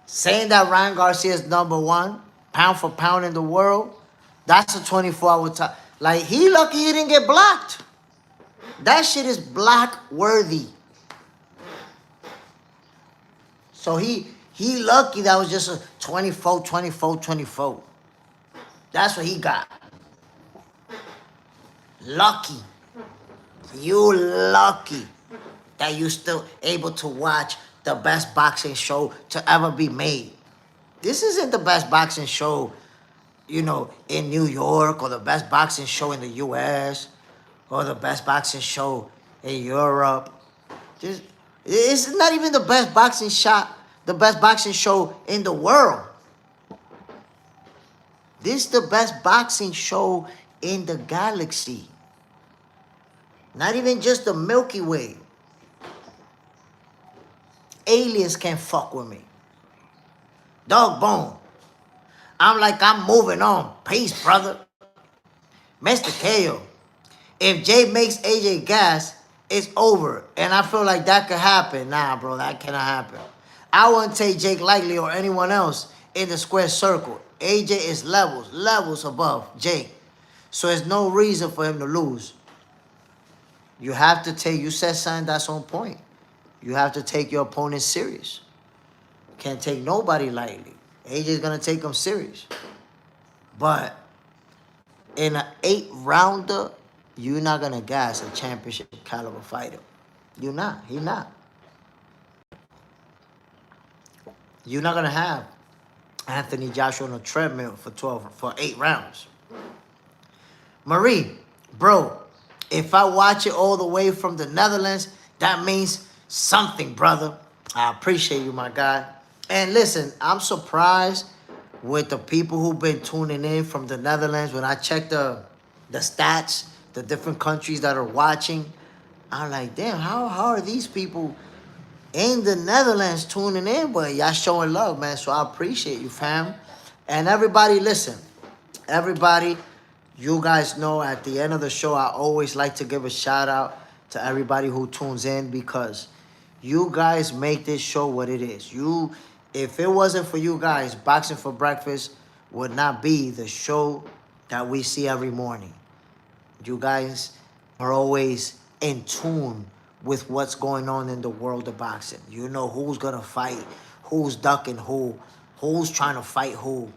saying that Ryan Garcia is number 1, pound for pound in the world, that's a 24-hour time. Like, he lucky he didn't get blocked. That shit is block worthy. So he lucky that was just a 24, 24, 24. That's what he got. Lucky. You lucky. that you're still able to watch the best boxing show to ever be made. This isn't the best boxing show, you know, in New York, or the best boxing show in the US, or the best boxing show in Europe. Just, it's not even the best boxing shot, the best boxing show in the world. This is the best boxing show in the galaxy. Not even just the Milky Way. Aliens can't fuck with me. Dog bone. I'm moving on. Peace, brother. Mr. KO. If Jay makes AJ gas, it's over. And I feel like that could happen. Nah, bro, that cannot happen. I wouldn't take Jake lightly or anyone else in the square circle. AJ is levels above Jake. So there's no reason for him to lose. You have to take, you said something that's on point. You have to take your opponent serious. Can't take nobody lightly. AJ's gonna take him serious. But in an 8-rounder, you're not gonna gas a championship caliber fighter. You're not. He not. You're not gonna have Anthony Joshua on a treadmill for 8 rounds. Marie, bro, if I watch it all the way from the Netherlands, that means something, brother. I appreciate you, my guy. And listen, I'm surprised with the people who've been tuning in from the Netherlands. When I check the stats, the different countries that are watching, I'm like, damn, how are these people in the Netherlands tuning in? But y'all showing love, man. So I appreciate you, fam. And everybody, listen, everybody, you guys know at the end of the show, I always like to give a shout out to everybody who tunes in, because you guys make this show what it is. If it wasn't for you guys, Boxing for Breakfast would not be the show that we see every morning. You guys are always in tune with what's going on in the world of boxing. You know who's gonna fight, who's ducking who's trying to fight who.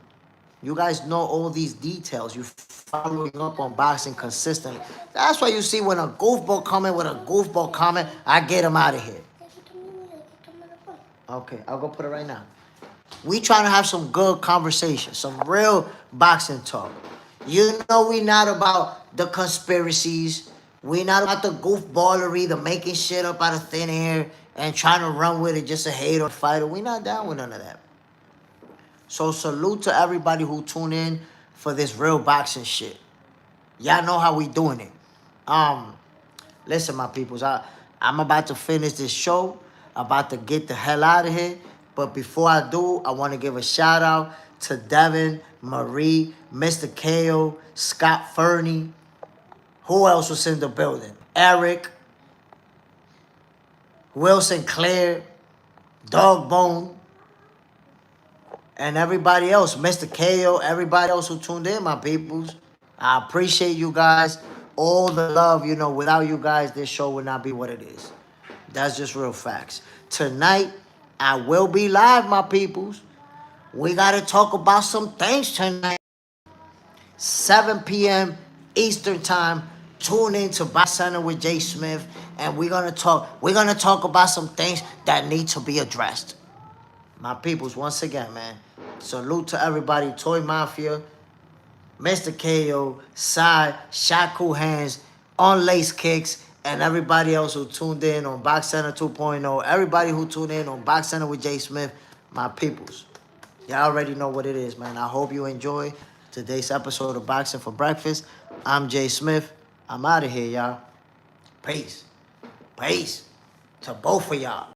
You guys know all these details. You following up on boxing consistently. That's why you see when a goofball comment with a goofball comment, I get him out of here. Okay, I'll go put it right now. We trying to have some good conversation, some real boxing talk. You know we not about the conspiracies. We not about the goofballery, the making shit up out of thin air and trying to run with it just to hate or fight. We not down with none of that. So salute to everybody who tune in for this real boxing shit. Y'all know how we doing it. Listen, my peoples, I'm about to finish this show. About to get the hell out of here. But before I do, I want to give a shout out to Devin, Marie, Mr. KO, Scott Fernie. Who else was in the building? Eric, Wilson Claire, Dog Bone, and everybody else. Mr. KO, everybody else who tuned in, my peoples. I appreciate you guys. All the love, you know, without you guys, this show would not be what it is. That's just real facts. Tonight, I will be live, my peoples. We got to talk about some things tonight. 7 p.m. Eastern Time. Tune in to Box Center with Jay Smith. And we're gonna talk about some things that need to be addressed. My peoples, once again, man. Salute to everybody. Toy Mafia, Mr. KO, Sai, Shaku Hands, On Lace Kicks, and everybody else who tuned in on Box Center 2.0. Everybody who tuned in on Box Center with Jay Smith, my peoples. Y'all already know what it is, man. I hope you enjoy today's episode of Boxing for Breakfast. I'm Jay Smith. I'm out of here, y'all. Peace. Peace to both of y'all.